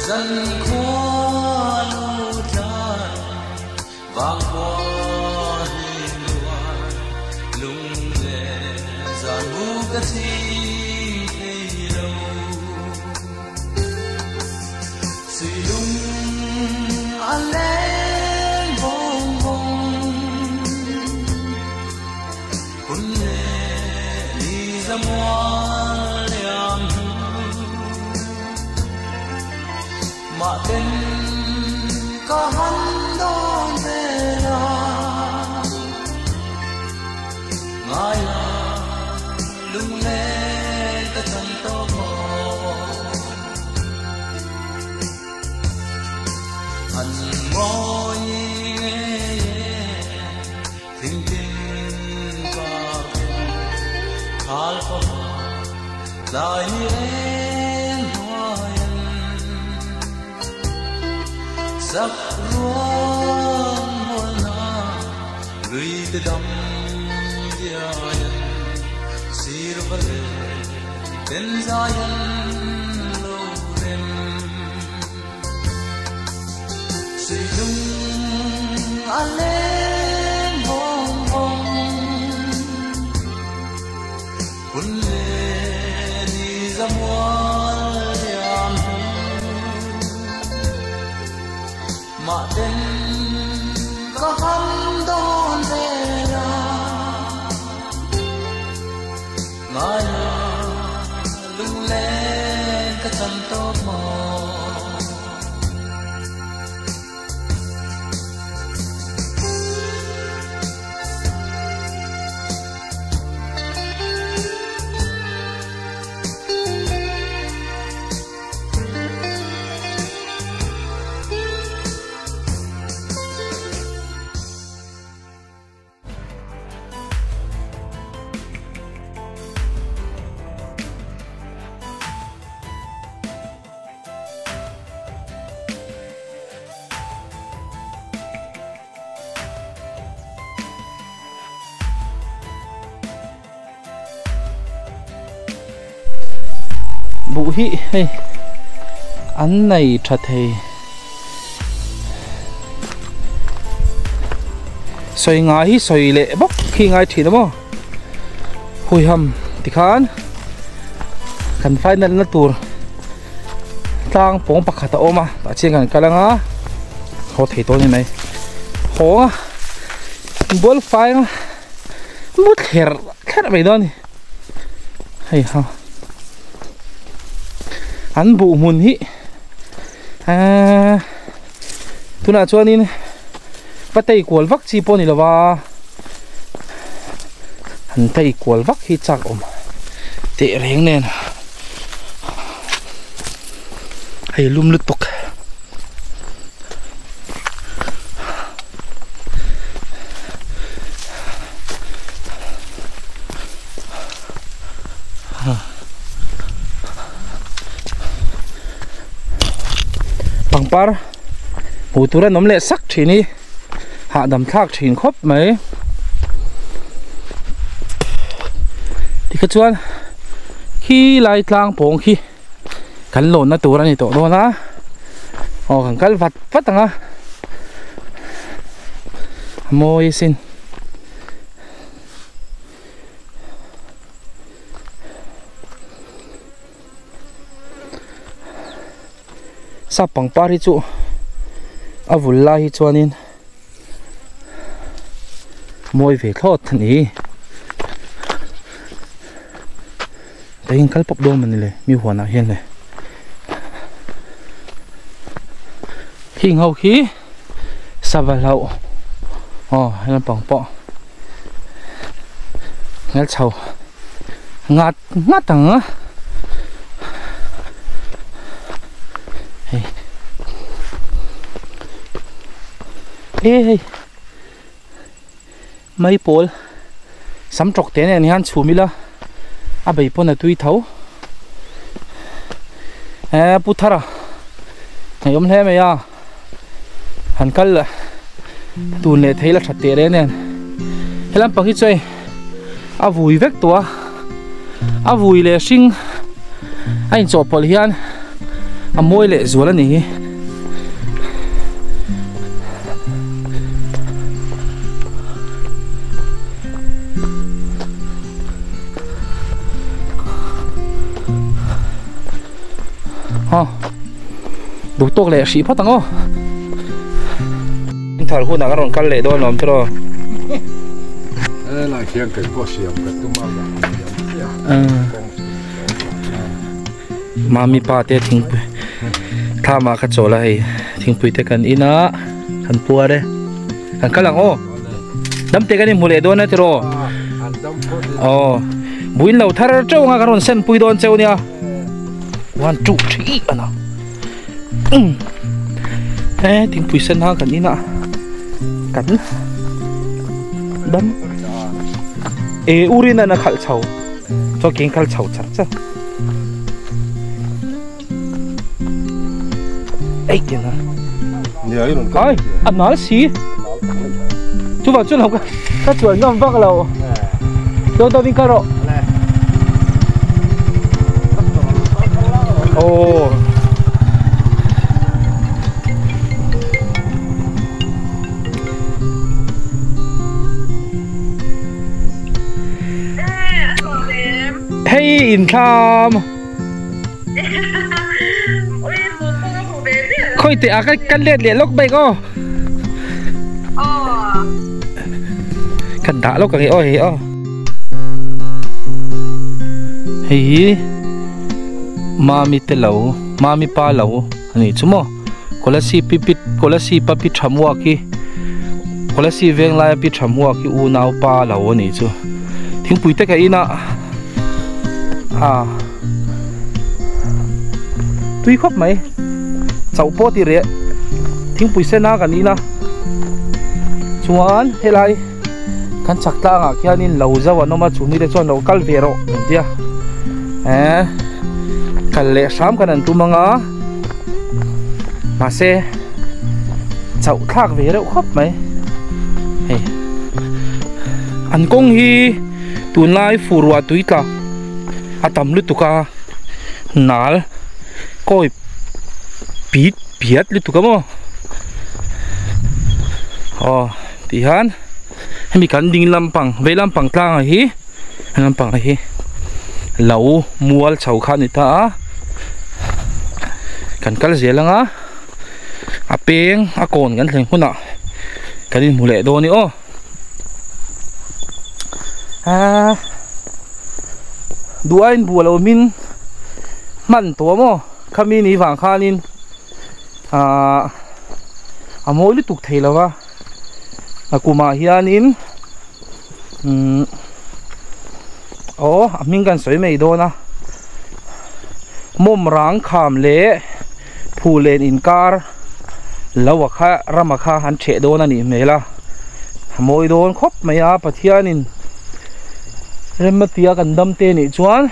zan khoa lo than vang khoa hi nual lung le za mu ka thi aleng bong kunne ni zamwal yam maten ka han don la ngaya lung sẵn ngồi thình thình và khal phò lại em hoài sắc ruộng muôn na người te đam diayen sir vale ten zayen lovem silung alen bong bong kunle ni zamwal yam ma den ka ham don zera maya lung lên ka chan top mo bụ hị hay ăn này thật thì xoay ngái hít xoay lệ bóc khi ngái thì đúng không hồi hầm thì khán cần phải nên là tour tang bóng bạc hạt ôm mà đã trên gần cái lăng khó thấy tôi như này khó bớt phai bớt khẹt vậy đó hay không ăn bụ hmun hị tu na chuan in bắt tay cual vắc chi poni là va hắn tay cual vắc hi chak om tệ reng nen hay lum lut tok par hụtura nóm lệ sắc thì ni hạ đầm thác thì khóc mấy thì cái chuan khi lại tlang bông khi cắn lộn nó tụra này tổ đó na khẳng cắn vặt vắt tăng á môi xin sa pang par hi chu avulla hi chuanin moi ve thlot ni takin kalpop do man le mi huana hian le hing ho khi savalau han pang po ngal chau ngat ngat tang á ê mấy pol sắm trọc té này han chù mi la bảy pon là thui thấu puthara ngày hôm nay mày hàn cân là tuần này thấy là thật tệ đấy nè hay làm bằng cái chơi vui vét tua vui lệ sinh anh chọn pol hian môi lệ rùa là nỉ đủ tốt lệ sĩ phát tăng ô thằng khu nào cái rồng cắt lệ đôi lòm cho rồi là khiêng cái có xiêm cái tum mà mi pa te thing tha mà khát chỗ lại thing pui te cần ina cần pua đấy cần cắt lăng ô đâm te cái này mua lệ đôi này cho rồi buin lâu thar trâu nga cái rồng sen pui đôi trâu nha quan trụ trí à nào tiếng pui sen ha cần ina cắn đâm urina na khal chau cho kiến khal chau chắc chắc kìa nè coi ăn nói xí chú vào chú nào các chuột ngon vác lầu đâu đâu bên caro ồ hey in tham khôi tệ cái căn liệt liệt lúc bay co căn đã lúc cái ôi hì mami te lau mami pa lau ani chumo kolasi pipit kolasi papi thamwa ki kolasi veng lai pi thamwa ki u nau pa lau ani chu thing pui te ka ina thui khop mai chau po ti re thing pui se na kan ina chuan helai kan chakta nga khianin lo zawa no ma chumi te chon lo kal vero dia kal le sam kan an tu manga ma se chau thak ve re khop mai he an kong hi tun lai furwa tuita atam lutuka nal koi pit piat lutuka mo tihan hemi kan ding lampang ve lampang tlang hi lampang hi lau mual chau khan ita kan kal zelanga apeng akon kan thleng huna kanin mule do ni duain bualo min man to mo khami ni wang khanin amoi lu tuk theilawa akuma hianin amin kan soi mei do na mom rang kham le Phullen in kar lawa kha ramakha han che do na ni mela moi don khop maya pathianin rematia kan dam te ni chuan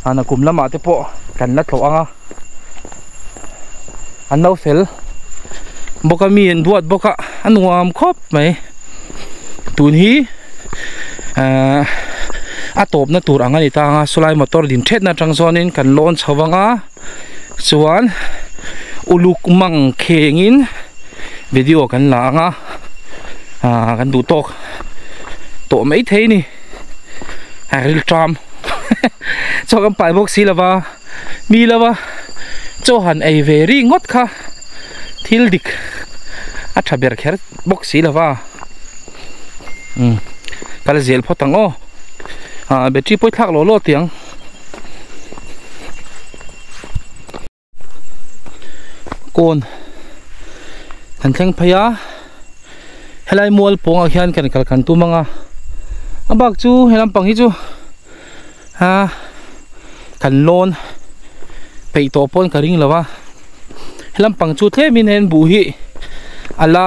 ana kum lama te po kan la thlawh anga an no fel boka mi en duat boka anuam khop mai tun hi atop na tur anga ni ta nga sulai motor din thet na tangzonin kan lon chawanga chuan uluk mang khengin video kan la anga kan du tok to mai thei ni ril tram cho kan pai box si lawa mi lawa cho han ai very ngot kha thil dik athaber kher box si lawa kala zel photang battery poi thak lo tiang kon kan theng phaya helai mual ponga hian kan kal kan tu manga abak chu helam pang hi chu kan lon pei to pon ka ring lawa helam pang chu the min hen bu hi ala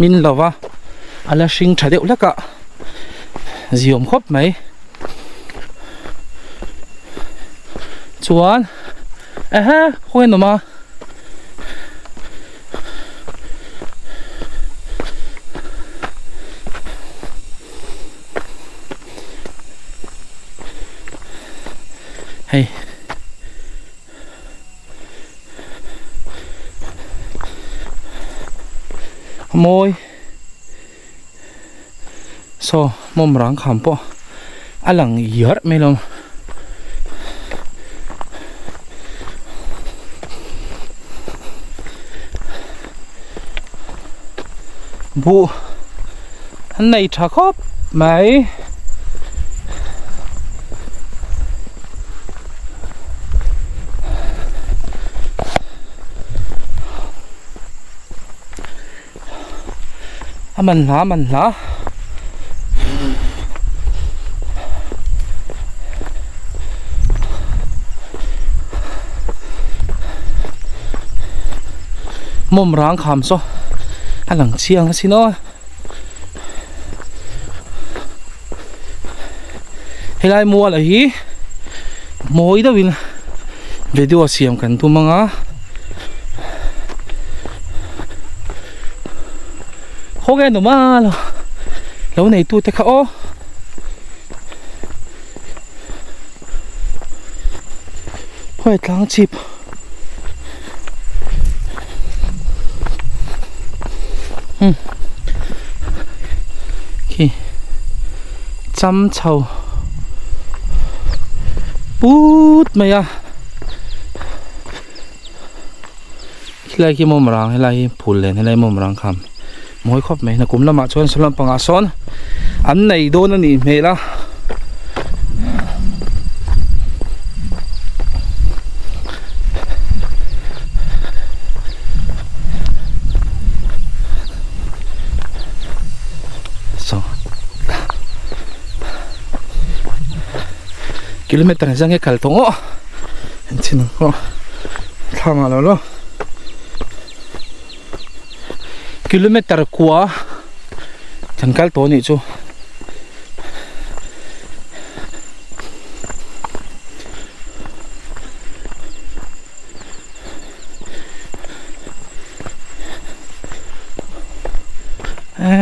min lawa ala sing thadeu laka ziom khop mai chuan khoi no ma hey môi so mom rang kham po alang yer melom bu hắn này thả khóc mày mình hả mồm ráng khám so anh lằng chiang xin nó hay lại mua là hí mỗi đó vì video xem cần tu mang á khó nghe nữa mà lâu này tu thế khó phải lắng chip khi chăm chầu bút mày à khi lại khi mồm răng hay lại Phullen hay lại mồm răng khăm mỗi khóc mày nó cũng là mà cho nên làm bằng son anh này đôi nó nỉ mày là kilometer này sang cái cල් tawh anh xin nó thang à lo kilometer qua thằng cl tawh này chú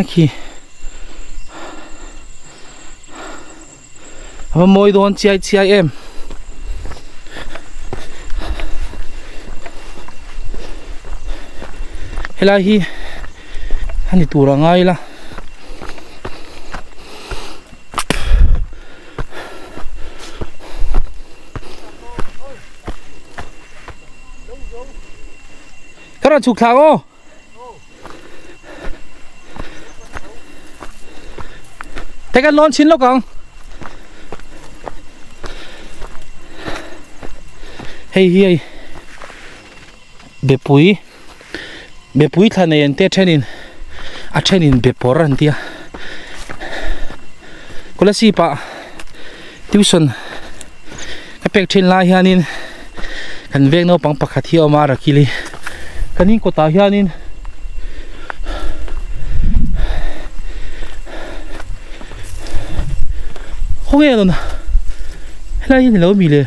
khi môi đón chi em hay là hi anh đi tù ra ngay là các bạn chụp tháo thế cái lon chín lúc không hey be pui thla nei ante thenin a thenin be por an tia kola si pa tuition ka pek thin lai hianin kan vek no pang pakhat hi oma rakili kanin ko ta hianin honge no na helai ni lo mi le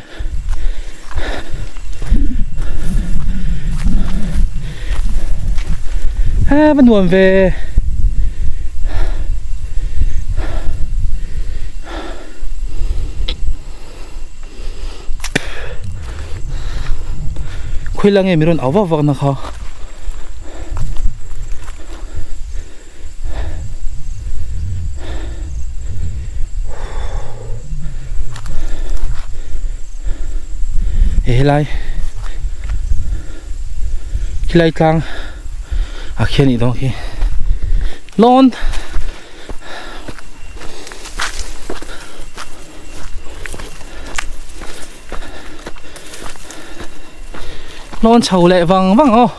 vẫn nuồn về khuya là nghe mình áo vào vàng nó khó lại khi lại tăng khian ý đó khi lon lon chầu lệ vang ô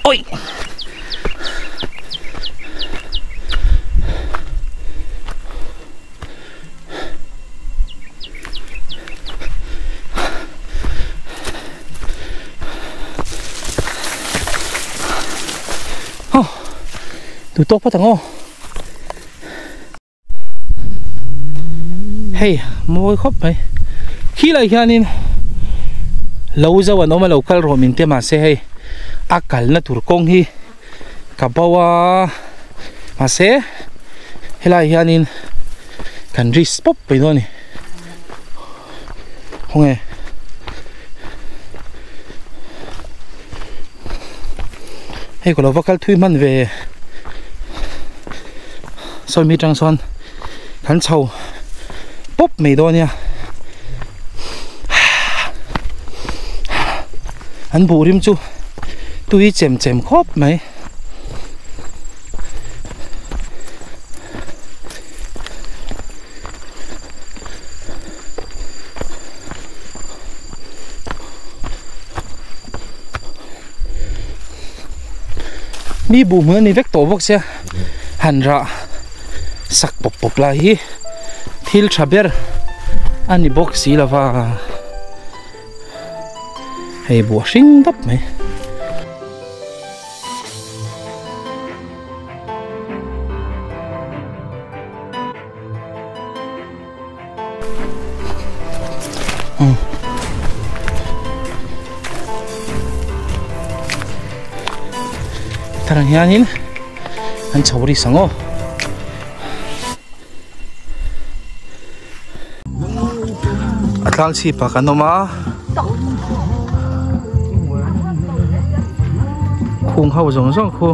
ôi tụi tốt quá thằng ô hey môi khóc mày khi lại hianin lâu giờ nó mà lâu cල් rồi mình tiêm mà xe hay cl na tur kong hi kabawa mà xe hay lại hianin kan ris pop vậy thôi nè không nghe hay còn lâu cl thui hman về soi mi trăng son khán sầu bóp mì đôi nha anh bù rim chu thui chèm khóp mày mi bù mưa ni vek tổ vok xe hàn rạ sak pop pop la hi thil thaber ani box si lava hei bu hring tap mai tarang hianin an chawri sango atlang si pa kanoma khung hau zong zong khu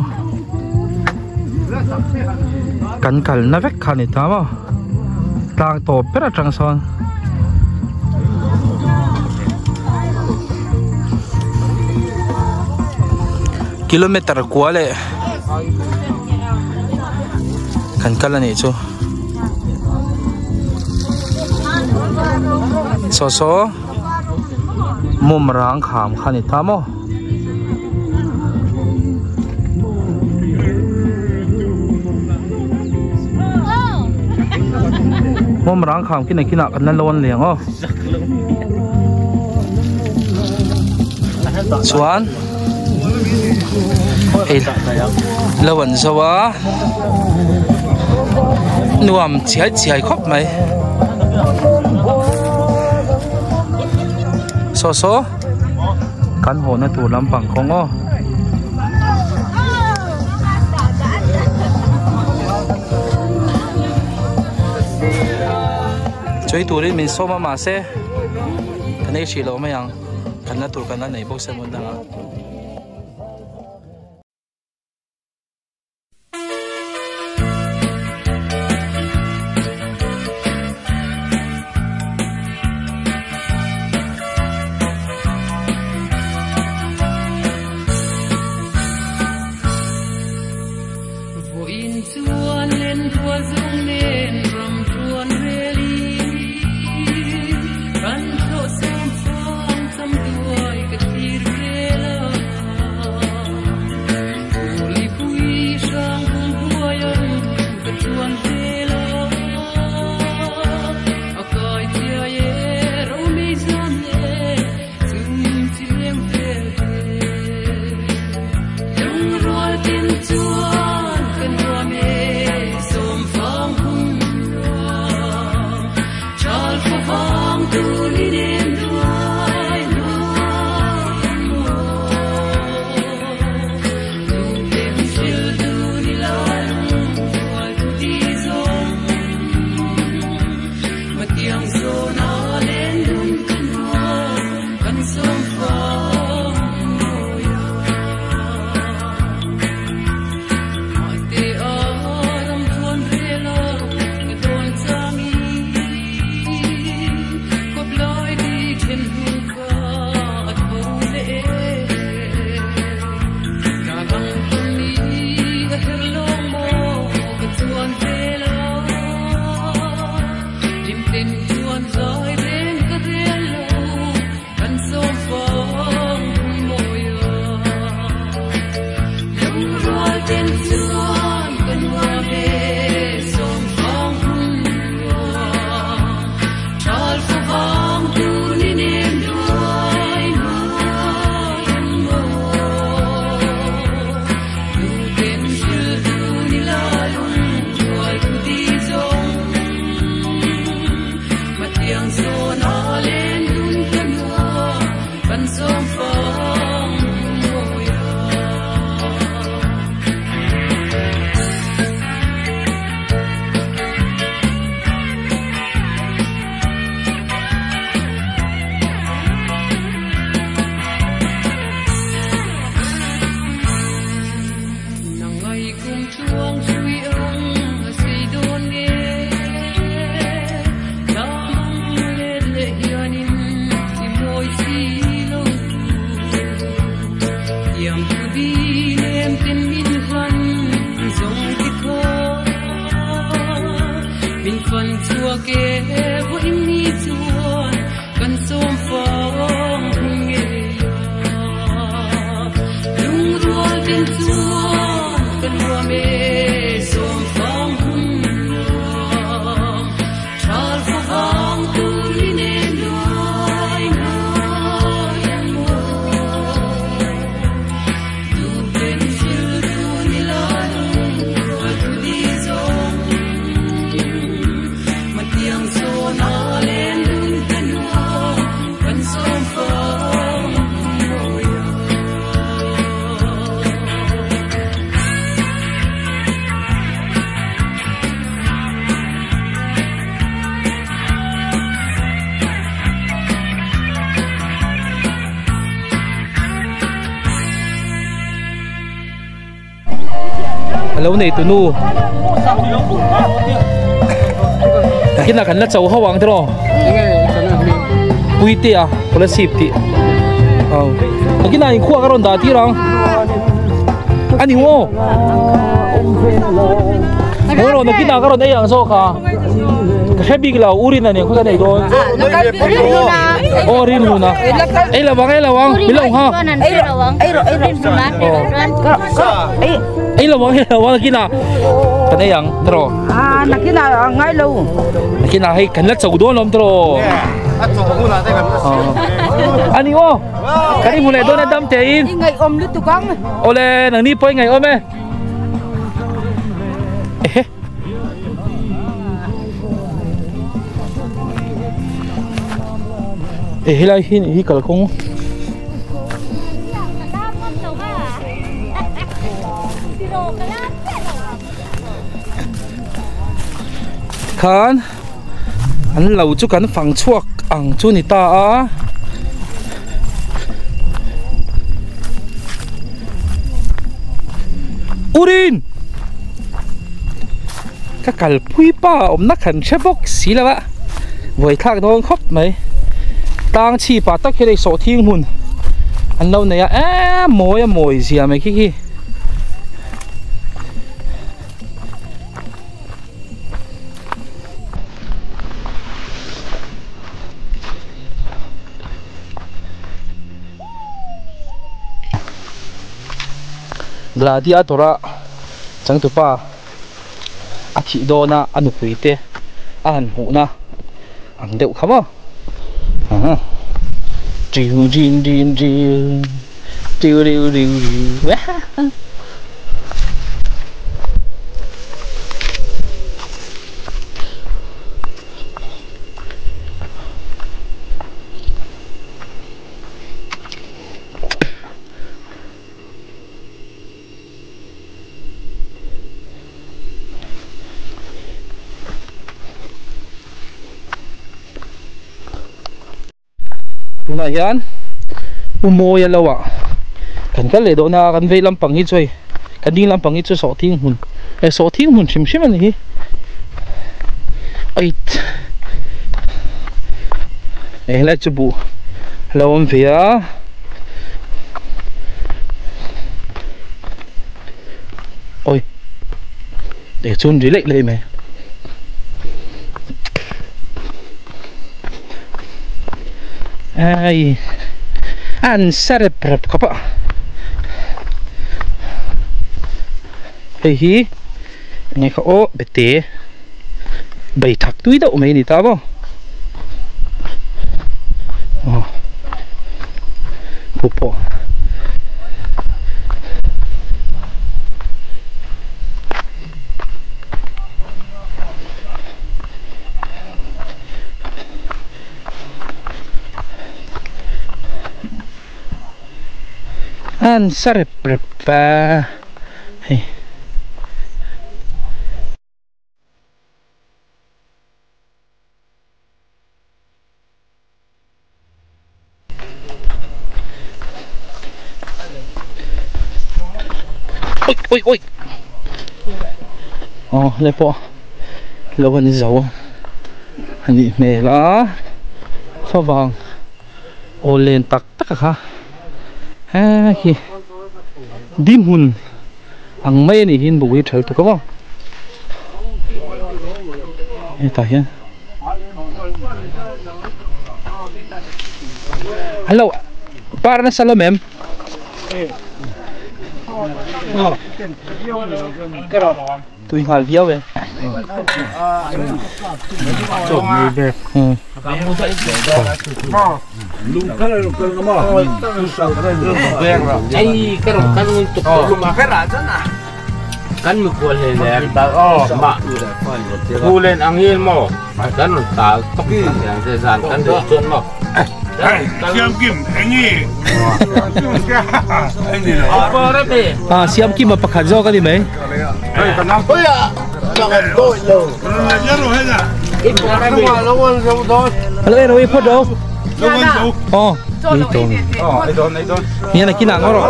kan kal na vek khani tama tang to pera tang son kilometer kuale kan kala ni chu so mum rang kham khani tamo mum rang kham kina kan lon leng o chuan lawan zawa nuam chheh khop mai so kan ho na tu lampang khongo choi tu rin min soma ma se kanai chi lo mayang kan na tur kan na nei bok se mon danga Hãy subscribe cho kênh Ghiền Mì Gõ để không bỏ lỡ lâu này tụi nu cái nào cần là cháu hao vàng thế rồi quý tia hoặc là xịp thì cái này khoa cái đòn đá tí rằng anh hiểu không mỗi lần cái nào cái đòn đấyอย่างsố cả cái bị cái nào urin này khoa cái này thôi rin luôn à ấy là vang biết không ha ấy là vang cái nào cái nào cái nàyយ៉ាងrồi là cái nào ngay luôn cái nào hay cần là cháu đuôi lắm rồi anh hiểu cái này muốn này tôi đang đâm tiền ngày ôm lít tụi con ole nằng đi poi ngày ôm ấy lại hi cả không kan anh lâu chú kan phẳng chuộc ăn chú nị ta á urin các cල් pui pa nắc khẩn xe bốc xí là vậy với thác đó khóc mấy tang chi pa tắc cái này sổ thiên hmun anh lâu này á mồi gì à mấy cái là đi ở đó chẳng tụi pa thị đô na ăn quỷ tê ăn hủ na ăn đậu khắm à chiu này hian mua ya lâu à cần cái lệ độ na cần về làm bằng ít rồi cần đi làm bằng ít rồi sổ thiên hmun sổ thiên hmun xìm anh này ấy lại chụp bộ lâu anh về á ôi để chôn dưới lệ mày ai ăn sare prep các bạn hi nghe khó bể té bể thắc túi đậu mấy này tao không bụp bỏ ăn sare prep hey ôi lấy po lâu anh giàu anh đi mẹ lá pha vàng ô lên tắc hả khi dim hun ang mấy này hin bụi trời tụi không tại nhá hello para salam em tôi nghal viau về lung cái này lung cái nó ai cái đồng căn tục lung mà cái là rất là căn mực quần lên này ta mà thu lên ăn hiên mò căn ta tócอย่างเจริญcăn để chôn mò siam kim anh ấy siam kim mà pakhat zo ka di mai ôi à làm đôi rồi nhớ rồi hết à ít cái này lâu hơn lâu thôi hello rồi phốt đâu lâu hơn đâu ini ton ni nak kina ngoro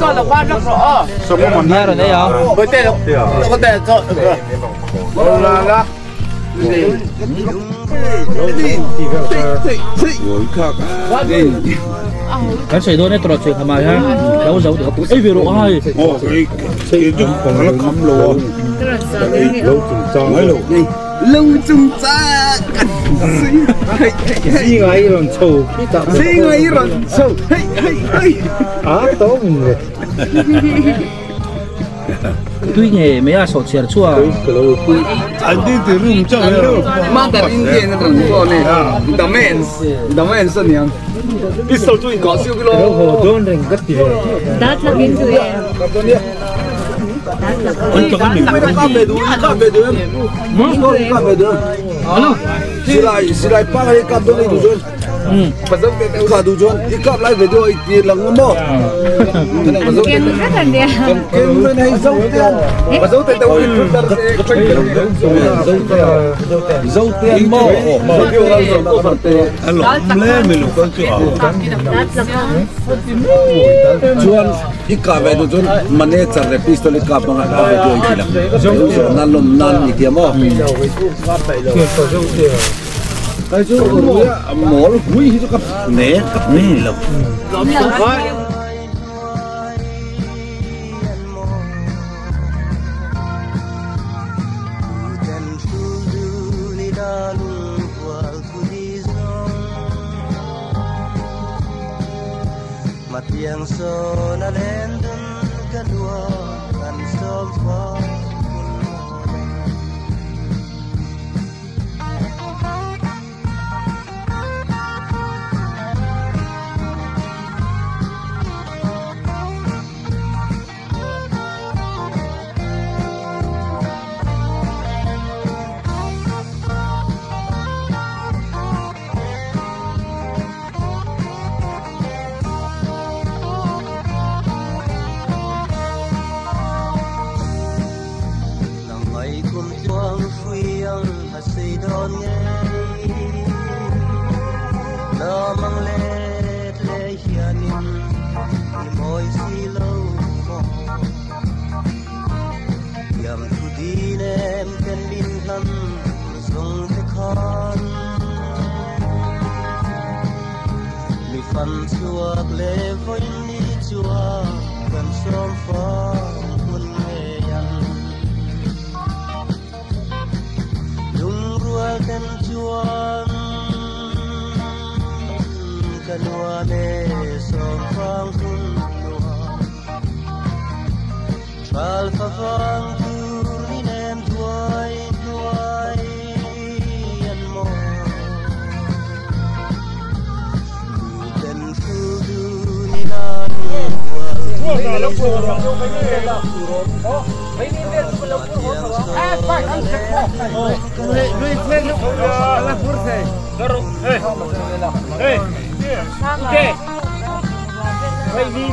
cho là quan rất rõ số một món nghe rồi đấy à với tên có thể cho là cái sợi đôi này tôi chuyện tham gia ha đâu giấu được ấy về độ hai cái chung còn nó khấm luôn lâu chung trong ấy luôn lâu chung cha xí ngay rồi sâu xí ngay rồi sâu tốt mình tuy nghề mấy à sổ chèn chua anh đi từ rừng cho đâu mang đặt in tiền nó rừng cho này đam men sân nhang cái sầu chui có siêu cái lô hồ đôn rừng cất tiền Đó là cái thui em. anh cho cái mình về đứa em về đứa Silai pa cái cặp đôi đủ rồi phải giống cái cả đủ rồi cái cặp lại về đôi thì là ngon đó Kem rất là đẹp. kem bên này dâu tiền mà dâu tiền đâu dâu tiền mò lên mình con chuan cái cặp về đủ rồi mà nè chả để pistol cái cặp bằng cái về đôi gì là nan lom nan gì mò cái chỗ mỏ nó quý thì nó cặp nè lộc Tiang so na lendun kadua kan som fa phần chuộc lệ với ni chùa gần xóm phó quân nghề ăn lung rùa tên chuông kanua nê xóm phang quân nua tral pha vang tu ni nem thui ăn mò Hemi.